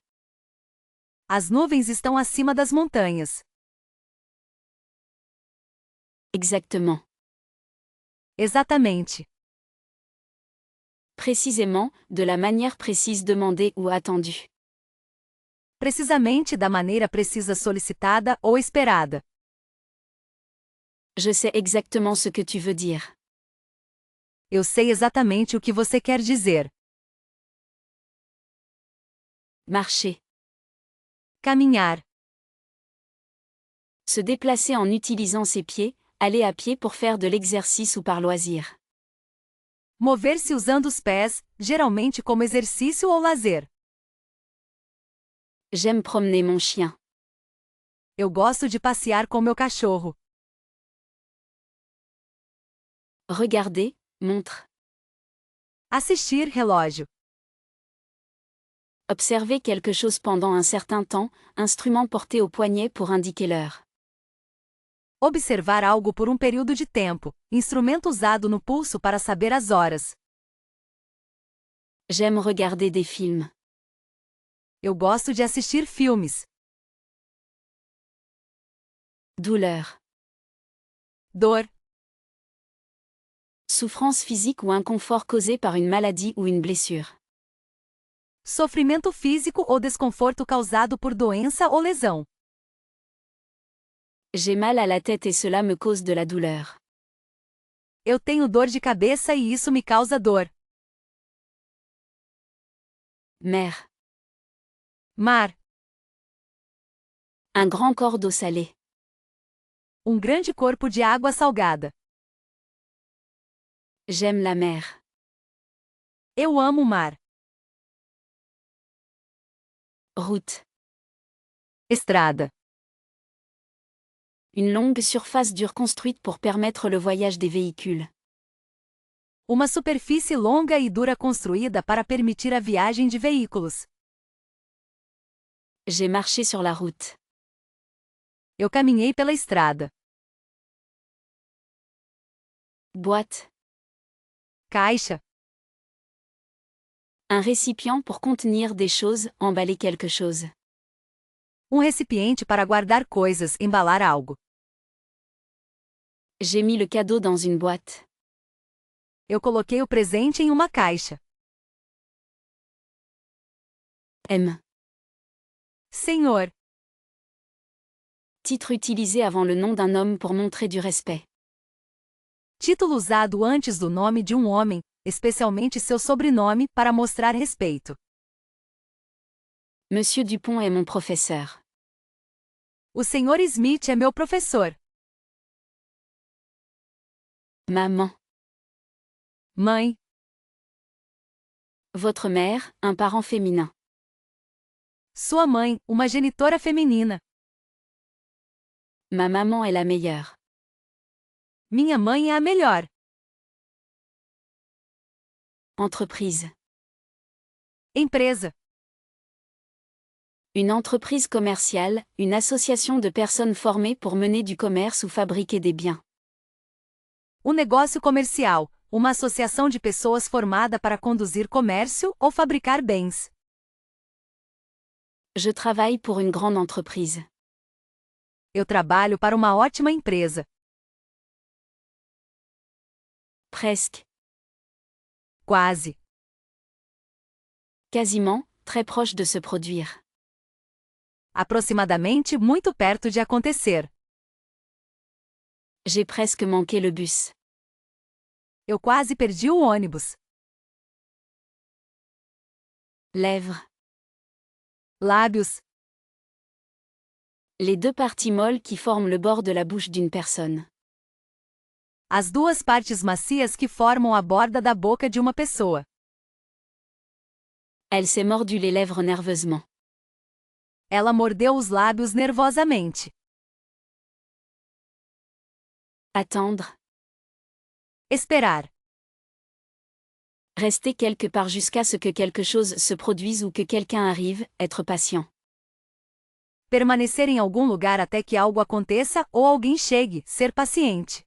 As nuvens estão acima das montanhas. Exactement. Exatamente. Précisément, de la manière précise demandée ou attendue. Precisamente da maneira precisa solicitada ou esperada. Je sais exactement ce que tu veux dire. Eu sei exatamente o que você quer dizer. Marcher. Caminhar. Se déplacer en utilisant ses pieds, aller à pied pour faire de l'exercice ou par loisir. Mover-se usando os pés, geralmente como exercício ou lazer. J'aime promener mon chien. Eu gosto de passear com meu cachorro. Regarder, montre. Assistir relógio. Observer quelque chose pendant un certain temps, instrument porté au poignet pour indiquer l'heure. Observar algo por um período de tempo, instrumento usado no pulso para saber as horas. J'aime regarder des films. Eu gosto de assistir filmes. Douleur. Dor. Souffrance physique ou inconfort causé par une maladie ou une blessure. Sofrimento físico ou desconforto causado por doença ou lesão. J'ai mal à la tête et cela me cause de la douleur. Eu tenho dor de cabeça e isso me causa dor. Mer. Mar. Un grand corps d'eau salée. Um grande corpo de água salgada. J'aime la mer. Eu amo o mar. Route. Estrada. Une longue surface dure construite pour permettre le voyage des véhicules. Uma superfície longa e dura construída para permitir a viagem de veículos. J'ai marché sur la route. Eu caminhei pela estrada. Boîte. Caixa. Un récipient pour contenir des choses, emballer quelque chose. Um recipiente para guardar coisas, embalar algo. J'ai mis le cadeau dans une boîte. Eu coloquei o presente em uma caixa. M. Senhor. Titre utilisé avant le nom d'un homme pour montrer du respect. Título usado antes do nome de um homem, especialmente seu sobrenome, para mostrar respeito. Monsieur Dupont est mon professeur. O Sr. Smith é meu professor. Maman. Mãe. Votre mère, un parent féminin. Sua mãe, uma genitora feminina. Ma maman est la meilleure. Minha mãe é a melhor. Entreprise. Empresa. Une entreprise commerciale, une association de personnes formées pour mener du commerce ou fabriquer des biens. Um negócio comercial, uma associação de pessoas formada para conduzir comércio ou fabricar bens. Je travaille pour une grande entreprise. Eu trabalho para uma ótima empresa. Presque. Quase. Quasiment, très proche de se produire. Aproximadamente muito perto de acontecer. J'ai presque manqué le bus. Eu quase perdi o ônibus. Lèvres. Lábios. Les deux parties molles qui forment le bord de la bouche d'une personne. As duas partes macias que formam a borda da boca de uma pessoa. Elle s'est mordue les lèvres nerveusement. Ela mordeu os lábios nervosamente. Attendre. Esperar. Rester quelque part jusqu'à ce que quelque chose se produise ou que quelqu'un arrive, être patient. Permanecer em algum lugar até que algo aconteça ou alguém chegue, ser paciente.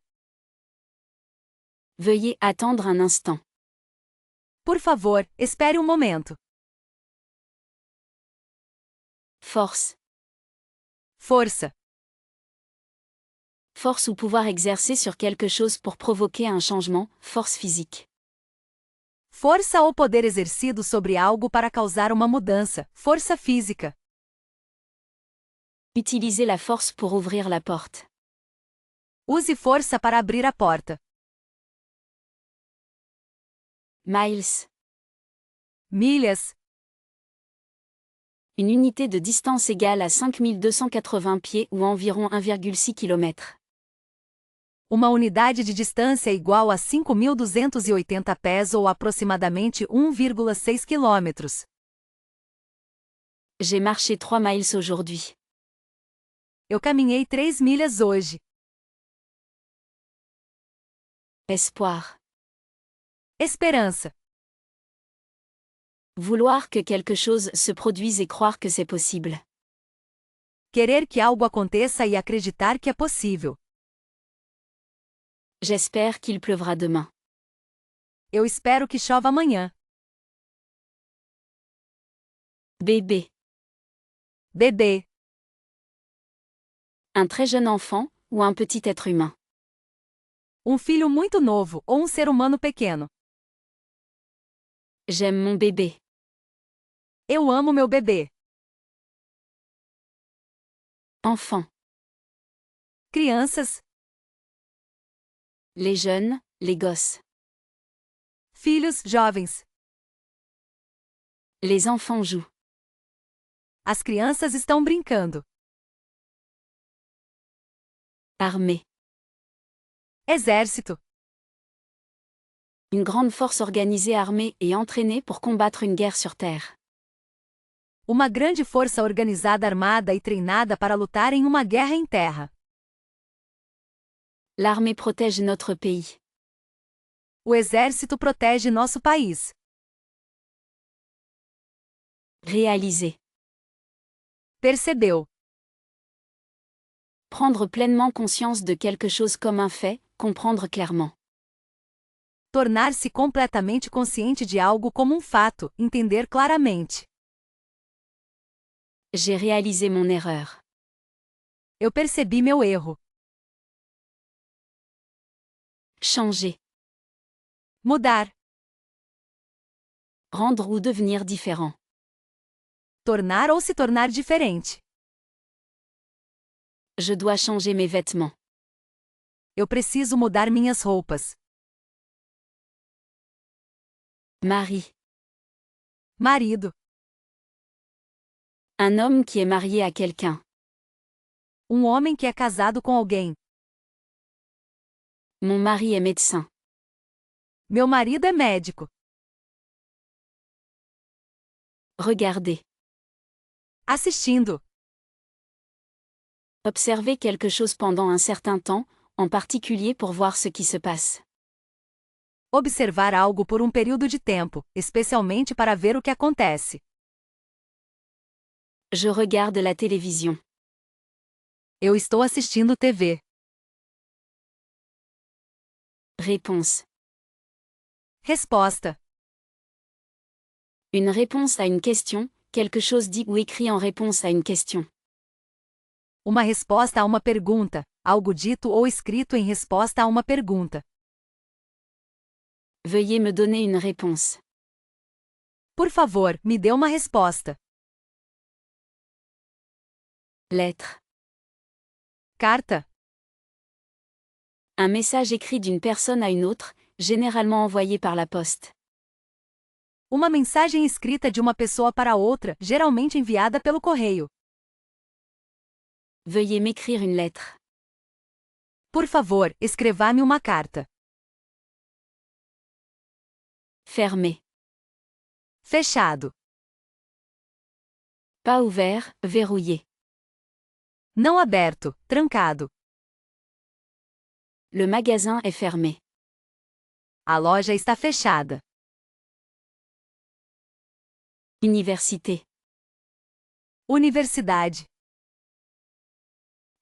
Veuillez attendre un instant. Por favor, espere um momento. Force. Força. Force ou pouvoir exercer sur quelque chose pour provoquer un changement, force physique. Força ou poder exercido sobre algo para causar uma mudança, força física. Utilisez la force pour ouvrir la porte. Use força para abrir a porta. Miles. Milhas. Une unité de distance égale à 5280 pieds ou environ 1,6 km. Uma unidade de distância igual a 5.280 pés ou aproximadamente 1,6 quilômetros. J'ai marché 3 miles aujourd'hui. Eu caminhei 3 milhas hoje. Espoir. Esperança. Vouloir que quelque chose se produise et croire que c'est possible. Querer que algo aconteça e acreditar que é possível. J'espère qu'il pleuvra demain. Eu espero que chova amanhã. Bébé. Bebê. Un très jeune enfant, ou un petit être humain. Um filho muito novo ou um ser humano pequeno. J'aime mon bébé. Eu amo meu bebê. Enfant. Crianças. Les jeunes, les gosses. Filhos, jovens. Les enfants jouent. As crianças estão brincando. Armée. Exército. Une grande force organisée armée et entraînée pour combattre une guerre sur Terre. Uma grande força organizada armada e treinada para lutar em uma guerra em terra. L'armée protège notre pays. O exército protege nosso país. Réaliser. Percebeu. Prendre pleinement conscience de quelque chose comme un fait, comprendre clairement. Tornar-se completamente consciente de algo como um fato, entender claramente. J'ai réalisé mon erreur. Eu percebi meu erro. Changer. Mudar. Rendre ou devenir différent. Tornar ou se tornar diferente. Je dois changer mes vêtements. Eu preciso mudar minhas roupas. Mari. Marido. Un homme qui est marié à quelqu'un. Um homem que é casado com alguém. Mon mari est médecin. Meu marido é médico. Regarder. Assistindo. Observer quelque chose pendant un certain temps, en particulier pour voir ce qui se passe. Observar algo por um período de tempo, especialmente para ver o que acontece. Je regarde la télévision. Eu estou assistindo TV. Réponse. Resposta. Une réponse à une question, quelque chose dit ou écrit en réponse à une question. Uma resposta a uma pergunta, algo dito ou escrito em resposta a uma pergunta. Veuillez me donner une réponse. Por favor, me dê uma resposta. Lettre. Carta. Un message écrit d'une personne à une autre, généralement envoyé par la poste. Uma mensagem escrita de uma pessoa para outra, geralmente enviada pelo correio. Veuillez m'écrire une lettre. Por favor, escreva-me uma carta. Fermé. Fechado. Pas ouvert, verrouillé. Não aberto, trancado. Le magasin est fermé. A loja está fechada. Université. Universidade.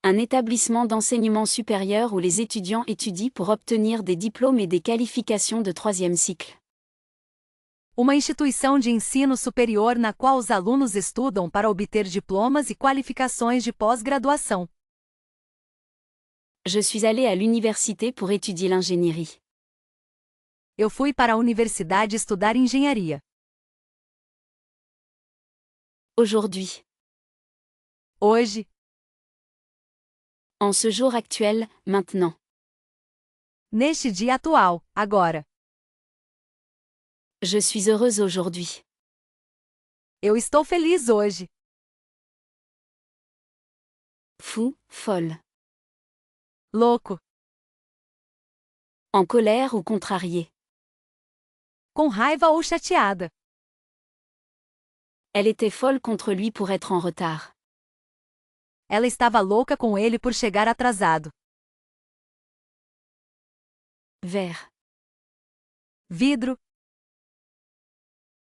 Un établissement d'enseignement supérieur où les étudiants étudient pour obtenir des diplômes et des qualifications de troisième cycle. Uma instituição de ensino superior na qual os alunos estudam para obter diplomas e qualificações de pós-graduação. Je suis allé à l'université pour étudier l'ingénierie. Eu fui para a universidade estudar engenharia. Aujourd'hui. Hoje. En ce jour actuel, maintenant. Neste dia atual, agora. Je suis heureuse aujourd'hui. Eu estou feliz hoje. Fou, folle. Louco. En colère ou contrarié. Com raiva ou chateada. Elle était folle contre lui pour être en retard. Ela estava louca com ele por chegar atrasado. Verre. Vidro.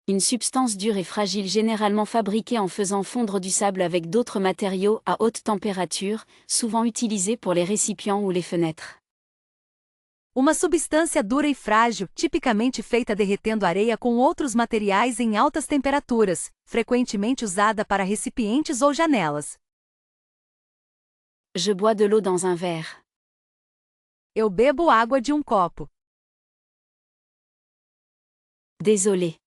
Une substance dure et fragile généralement fabriquée en faisant fondre du sable avec d'autres matériaux à haute température, souvent utilisée pour les récipients ou les fenêtres. Uma substância dura e frágil, tipicamente feita derretendo areia com outros materiais em altas temperaturas, frequentemente usada para recipientes ou janelas. Je bois de l'eau dans un verre. Eu bebo água de um copo. Désolé.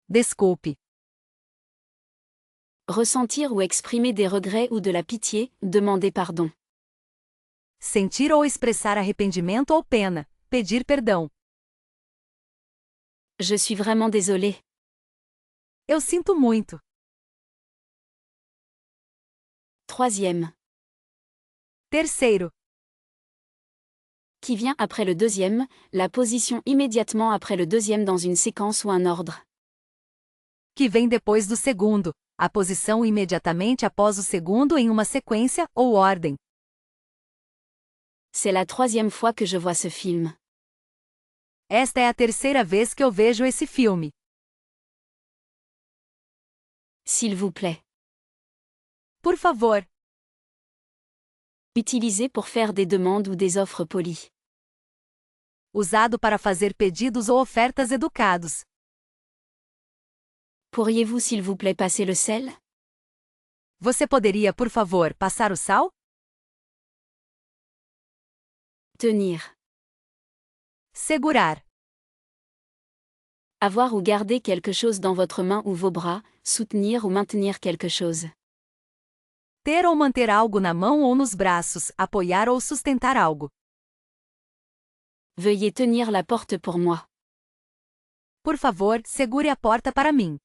Desculpe. Ressentir ou exprimer des regrets ou de la pitié, demander pardon. Sentir ou expressar arrependimento ou pena, pedir perdão. Je suis vraiment désolé. Eu sinto muito. Troisième. Terceiro. Qui vient après le deuxième, la position immédiatement après le deuxième dans une séquence ou un ordre. Que vem depois do segundo, a posição imediatamente após o segundo em uma sequência ou ordem. C'est la troisième fois que je vois ce film. Esta é a terceira vez que eu vejo esse filme. S'il vous plaît. Por favor. Utilisé pour faire des demandes ou des offres polies. Usado para fazer pedidos ou ofertas educados. Pourriez-vous s'il vous plaît passer le sel? Você poderia, por favor, passar o sal? Tenir. Segurar. Avoir ou garder quelque chose dans votre main ou vos bras, soutenir ou maintenir quelque chose. Ter ou manter algo na mão ou nos braços, apoiar ou sustentar algo. Veuillez tenir la porte pour moi. Por favor, segure a porta para mim.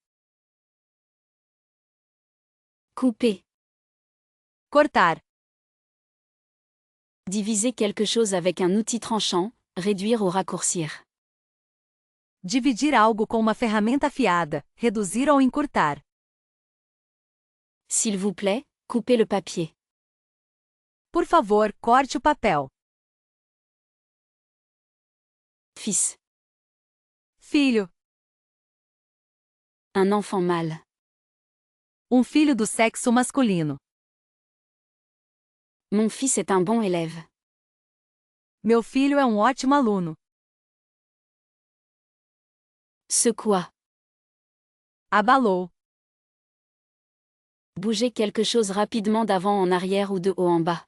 Couper. Cortar. Diviser quelque chose avec un outil tranchant, réduire ou raccourcir. Dividir algo com uma ferramenta afiada, reduzir ou encurtar. S'il vous plaît, coupez le papier. Por favor, corte o papel. Fils. Filho. Un enfant mâle. Um filho do sexo masculino. Mon fils est un bon élève. Meu filho é um ótimo aluno. Secoua. Abalou. Bouger quelque chose rapidement d'avant en arrière ou de haut en bas.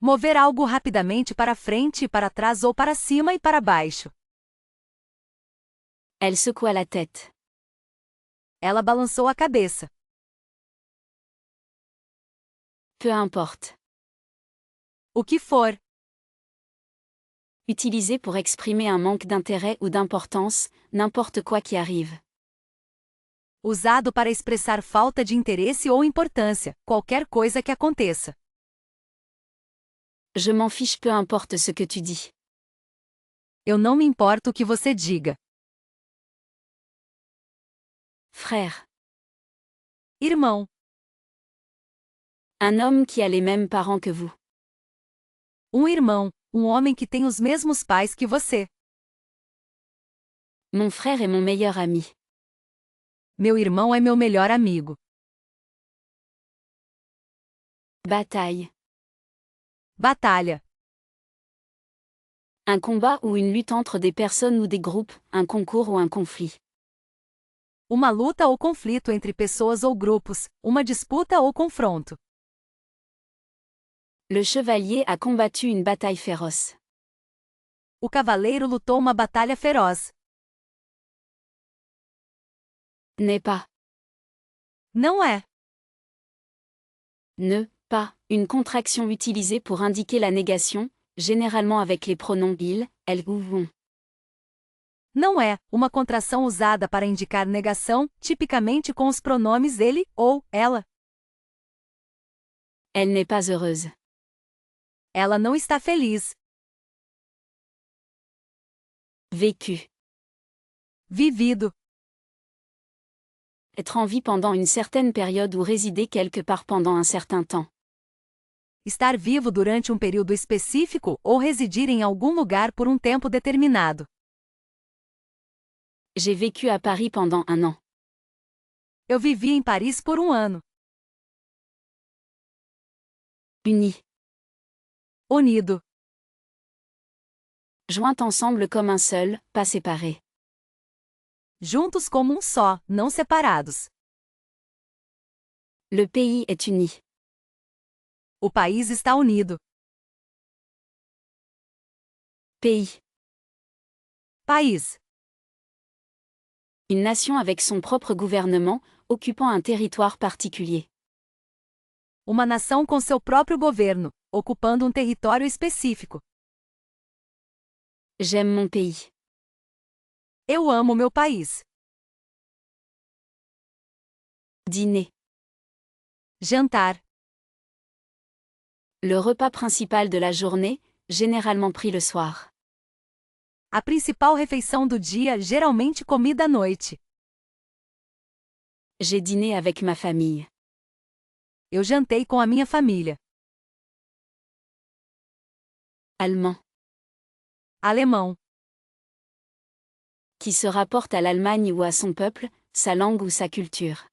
Mover algo rapidamente para frente e para trás ou para cima e para baixo. Elle secoua la tête. Ela balançou a cabeça. Peu importe. O que for. Utilisé pour exprimer un manque d'intérêt ou d'importance, n'importe quoi qui arrive. Usado para expressar falta de interesse ou importância, qualquer coisa que aconteça. Je m'en fiche, peu importe ce que tu dis. Eu não me importo o que você diga. Frère. Irmão. Un homme qui a les mêmes parents que vous. Irmão, homem que tem os mesmos pais que você. Mon frère est mon meilleur ami. Meu irmão é meu melhor amigo. Bataille. Batalha. Un combat ou une lutte entre des personnes ou des groupes, un concours ou un conflit. Uma luta ou conflito entre pessoas ou grupos, uma disputa ou confronto. Le chevalier a combattu une bataille féroce. O cavaleiro lutou uma batalha feroz. N'est pas. Não é. Ne, pas, une contraction utilisée pour indiquer la négation, généralement avec les pronoms il, elle ou on. Não é, uma contração usada para indicar negação, tipicamente com os pronomes ele ou ela. Elle n'est pas heureuse. Ela não está feliz. Vécu. Vivido. Être en vie pendant une certaine période ou résider quelque part pendant un certain temps. Estar vivo durante um período específico ou residir em algum lugar por um tempo determinado. J'ai vécu à Paris pendant un an. Eu vivi em Paris por um ano. Unis. Unido. Joints ensemble comme un seul, pas séparés. Juntos como um só, não separados. Le pays est uni. O país está unido. Pays. País. Une nation avec son propre gouvernement, occupant un territoire particulier. Uma nação com seu próprio governo, ocupando um território específico. J'aime mon pays. Eu amo meu país. Dîner. Jantar. Le repas principal de la journée, généralement pris le soir. A principal refeição do dia, geralmente comida à noite. J'ai dîné avec ma famille. Eu jantei com a minha família. Allemand. Alemão. Qui se rapporte à l'Allemagne ou à son peuple, sa langue ou sa culture.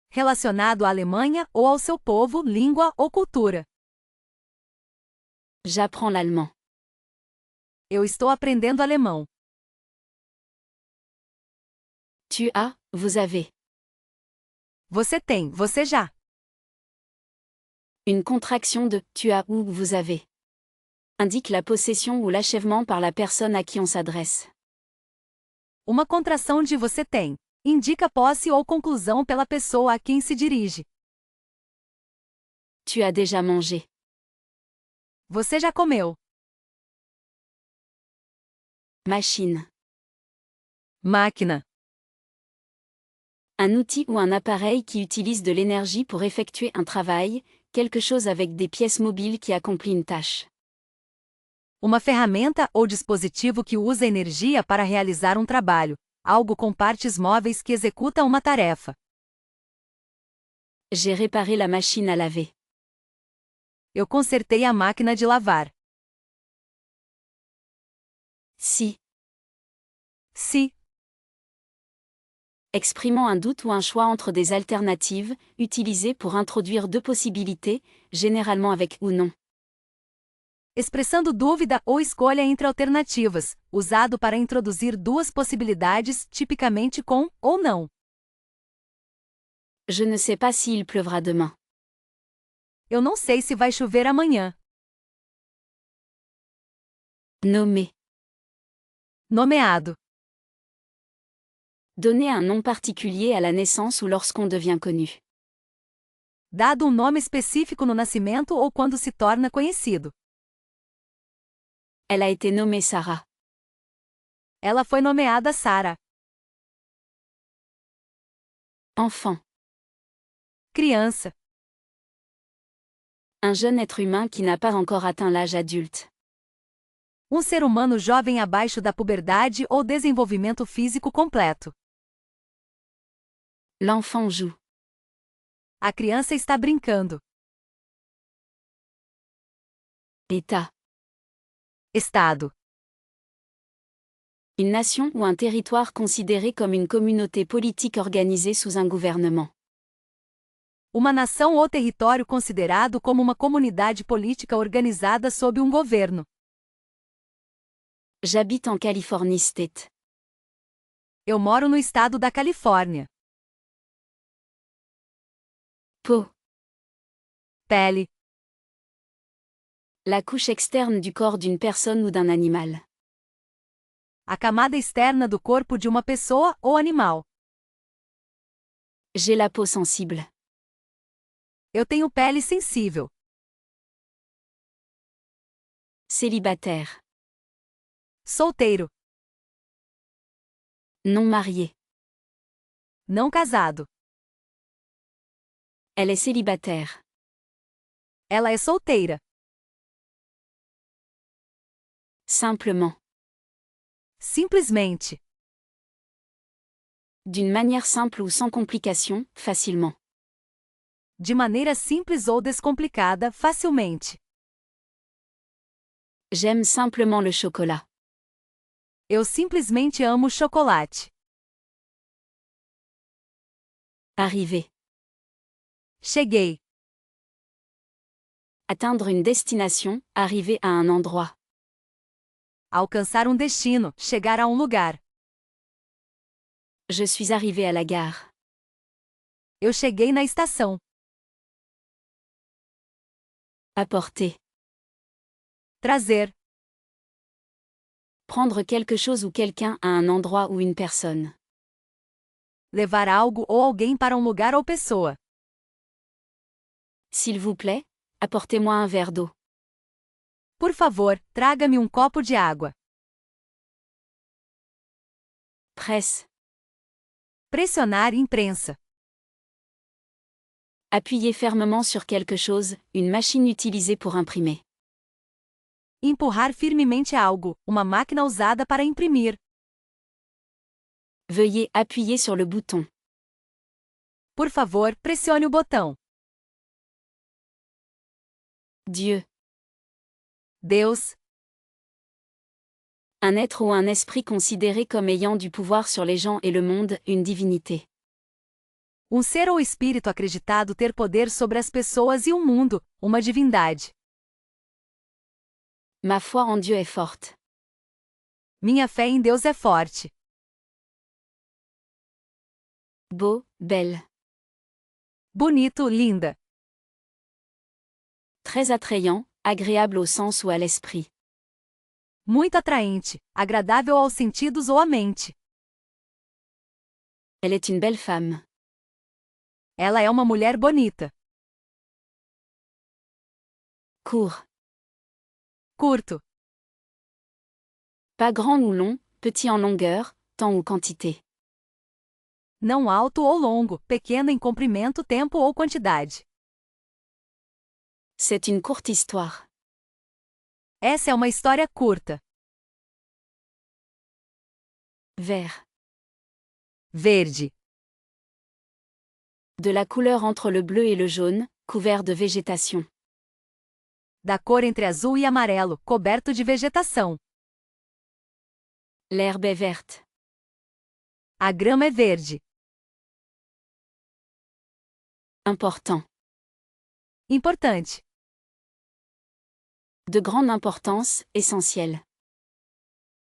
Relacionado à Alemanha ou ao seu povo, língua ou cultura. J'apprends l'allemand. Eu estou aprendendo alemão. Tu as, vous avez. Você tem, você já. Une contraction de tu as ou vous avez indique la possession ou l'achèvement par la personne à qui on s'adresse. Uma contração de você tem indica posse ou conclusão pela pessoa a quem se dirige. Tu as déjà mangé. Você já comeu. Machine. Máquina. Un outil ou un appareil qui utilise de l'énergie pour effectuer un travail, quelque chose avec des pièces mobiles qui accomplit une tâche. Uma ferramenta ou dispositivo que usa energia para realizar um trabalho, algo com partes móveis que executa uma tarefa. J'ai réparé la machine à laver. Eu consertei a máquina de lavar. Si. Se. Exprimant un doute ou un choix entre des alternatives, utilisé pour introduire deux possibilités, généralement avec ou non. Expressando dúvida ou escolha entre alternativas, usado para introduzir duas possibilidades, tipicamente com ou não. Je ne sais pas s'il pleuvra demain. Eu não sei se vai chover amanhã. Nommer. Nomeado. Donner un nom particulier à la naissance ou lorsqu'on devient connu. Dado um nome específico no nascimento ou quando se torna conhecido. Elle a été nommée Sarah. Ela foi nomeada Sarah. Enfant. Criança. Un jeune être humain qui n'a pas encore atteint l'âge adulte. Um ser humano jovem abaixo da puberdade ou desenvolvimento físico completo. L'enfant joue. A criança está brincando. État. Estado. Une nation ou un territoire considéré comme une communauté politique organisée sous un gouvernement. Uma nação ou território considerado como uma comunidade política organizada sob um governo. J'habite en Californie State. Eu moro no estado da Califórnia. Peau. Pele. La couche externe du corps d'une personne ou d'un animal. A camada externa do corpo de uma pessoa ou animal. J'ai la peau sensible. Eu tenho pele sensível. Célibataire. Solteiro. Non marié. Não casado. Elle est célibataire. Ela é solteira. Simplement. Simplesmente. D'une manière simple ou sans complication, facilement. De maneira simples ou descomplicada, facilmente. J'aime simplement le chocolat. Eu simplesmente amo chocolate. Arriver. Cheguei. Atteindre une destination, arriver à un endroit. Alcançar um destino, chegar a um lugar. Je suis arrivé à la gare. Eu cheguei na estação. Apporter. Trazer. Prendre quelque chose ou quelqu'un à un endroit ou une personne. Levar algo ou alguém para um lugar ou pessoa. S'il vous plaît, apportez-moi un verre d'eau. Por favor, traga-me um copo de água. Presse. Pressionar imprensa. Appuyer fermement sur quelque chose, une machine utilisée pour imprimer. Empurrar firmemente algo, uma máquina usada para imprimir. Veuillez appuyer sur le bouton. Por favor, pressione o botão. Dieu. Deus. Un être ou un esprit considéré comme ayant du pouvoir sur les gens et le monde, une divinité. Um ser ou espírito acreditado ter poder sobre as pessoas e o mundo, uma divindade. Ma foi en Dieu est forte. Minha fé em Deus é forte. Beau, belle. Bonito, linda. Très attrayant, agréable au sens ou à l'esprit. Muito atraente, agradável aos sentidos ou à mente. Elle est une belle femme. Ela é uma mulher bonita. Court. Curto. Pas grand ou long, petit en longueur, temps ou quantité. Não alto ou longo, pequeno em comprimento, tempo ou quantidade. C'est une courte histoire. Essa é uma história curta. Vert. Verde. De la couleur entre le bleu et le jaune, couvert de végétation. Da cor entre azul e amarelo, coberto de vegetação. L'herbe est verte. A grama é verde. Important. Importante. De grande importance, essentiel.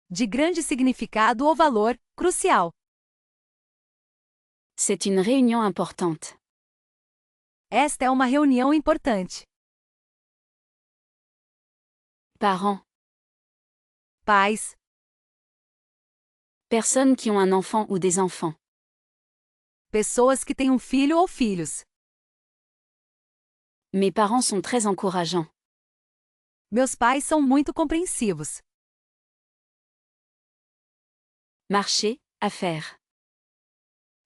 De grande significado ou valor, crucial. C'est une réunion importante. Esta é uma reunião importante. Parents. Pais. Personnes qui ont un enfant ou des enfants. Pessoas que têm um filho ou filhos. Mes parents sont très encourageants. Meus pais são muito compreensivos. Marché, affaire.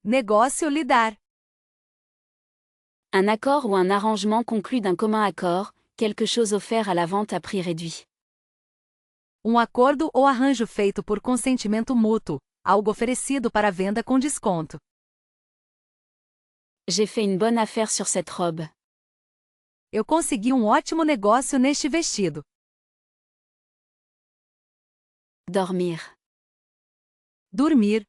Negócio lidar. Un accord ou un arrangement conclu d'un commun accord, quelque chose offert à la vente à prix réduit. Um acordo ou arranjo feito por consentimento mútuo, algo oferecido para venda com desconto. J'ai fait une bonne affaire sur cette robe. Eu consegui ótimo negócio neste vestido. Dormir. Dormir.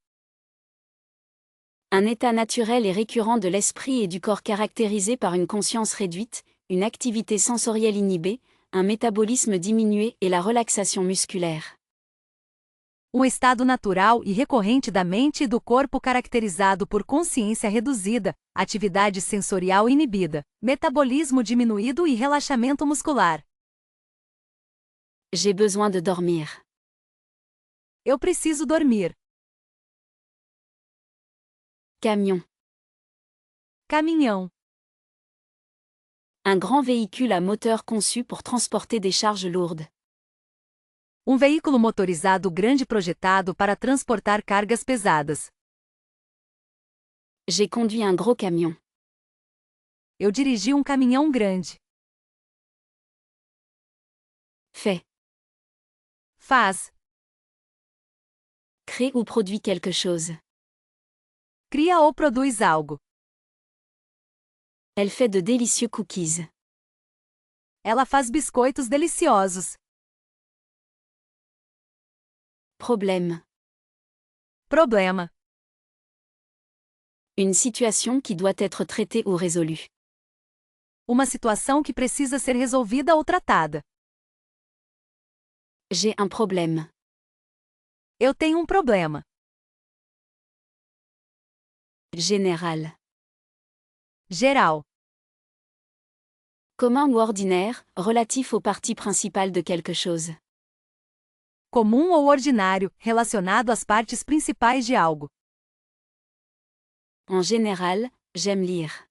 Un état naturel et récurrent de l'esprit et du corps caractérisé par une conscience réduite, une activité sensorielle inhibée, un métabolisme diminué et la relaxation musculaire. Estado natural e recorrente da mente e do corpo caracterizado por consciência reduzida, atividade sensorial inibida, metabolismo diminuído e relaxamento muscular. J'ai besoin de dormir. Eu preciso dormir. Camion. Caminhão. Un grand véhicule à moteur conçu pour transporter des charges lourdes. Veículo motorizado grande projetado para transportar cargas pesadas. J'ai conduit un gros camion. Eu dirigi caminhão grande. Fait. Faz. Crée ou produit quelque chose. Cria ou produz algo. Elle fait de délicieux cookies. Ela faz biscoitos deliciosos. Problème. Problema. Une situation qui doit être traitée ou résolue. Uma situação que precisa ser resolvida ou tratada. J'ai un problème. Eu tenho problema. Général. Geral. Commun ou ordinaire, relatif aux parties principales de quelque chose. Comum ou ordinário, relacionado às partes principais de algo. En général, j'aime lire.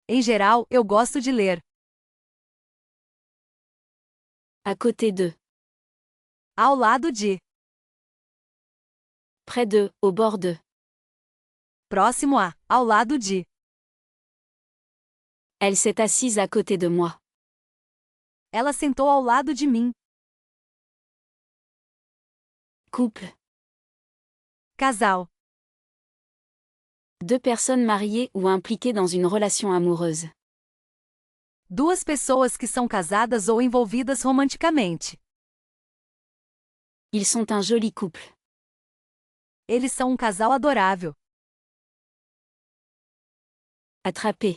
Em geral, eu gosto de ler. À côté de. Ao lado de. Près de, au bord de. Próximo a, ao lado de. Elle s'est assise à côté de moi. Ela sentou ao lado de mim. Couple. Casal. Deux personnes mariées ou impliquées dans une relation amoureuse. Duas pessoas que são casadas ou envolvidas romanticamente. Ils sont un joli couple. Eles são casal adorável. Attraper.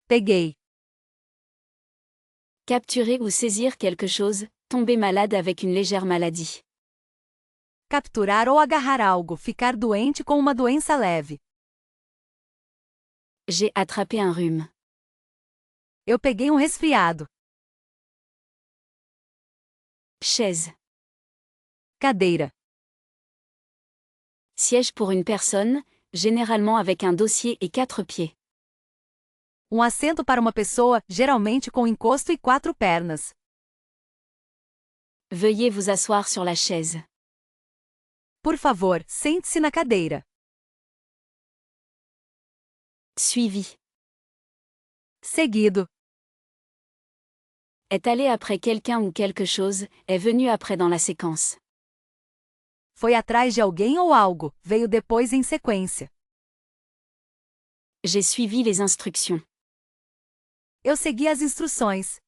Peguei. Capturer ou saisir quelque chose, tomber malade avec une légère maladie. Capturar ou agarrar algo, ficar doente com uma doença leve. J'ai attrapé un rhume. Eu peguei resfriado. Chaise. Cadeira. Siège pour une personne, généralement avec un dossier et 4 pieds. Assento para uma pessoa, geralmente com encosto e 4 pernas. Veuillez vous asseoir sur la chaise. Por favor, sente-se na cadeira. Suivi. Seguido. Est allé après quelqu'un ou quelque chose, est venu après dans la séquence. Foi atrás de alguém ou algo, veio depois em sequência. J'ai suivi les instructions. Eu segui as instruções.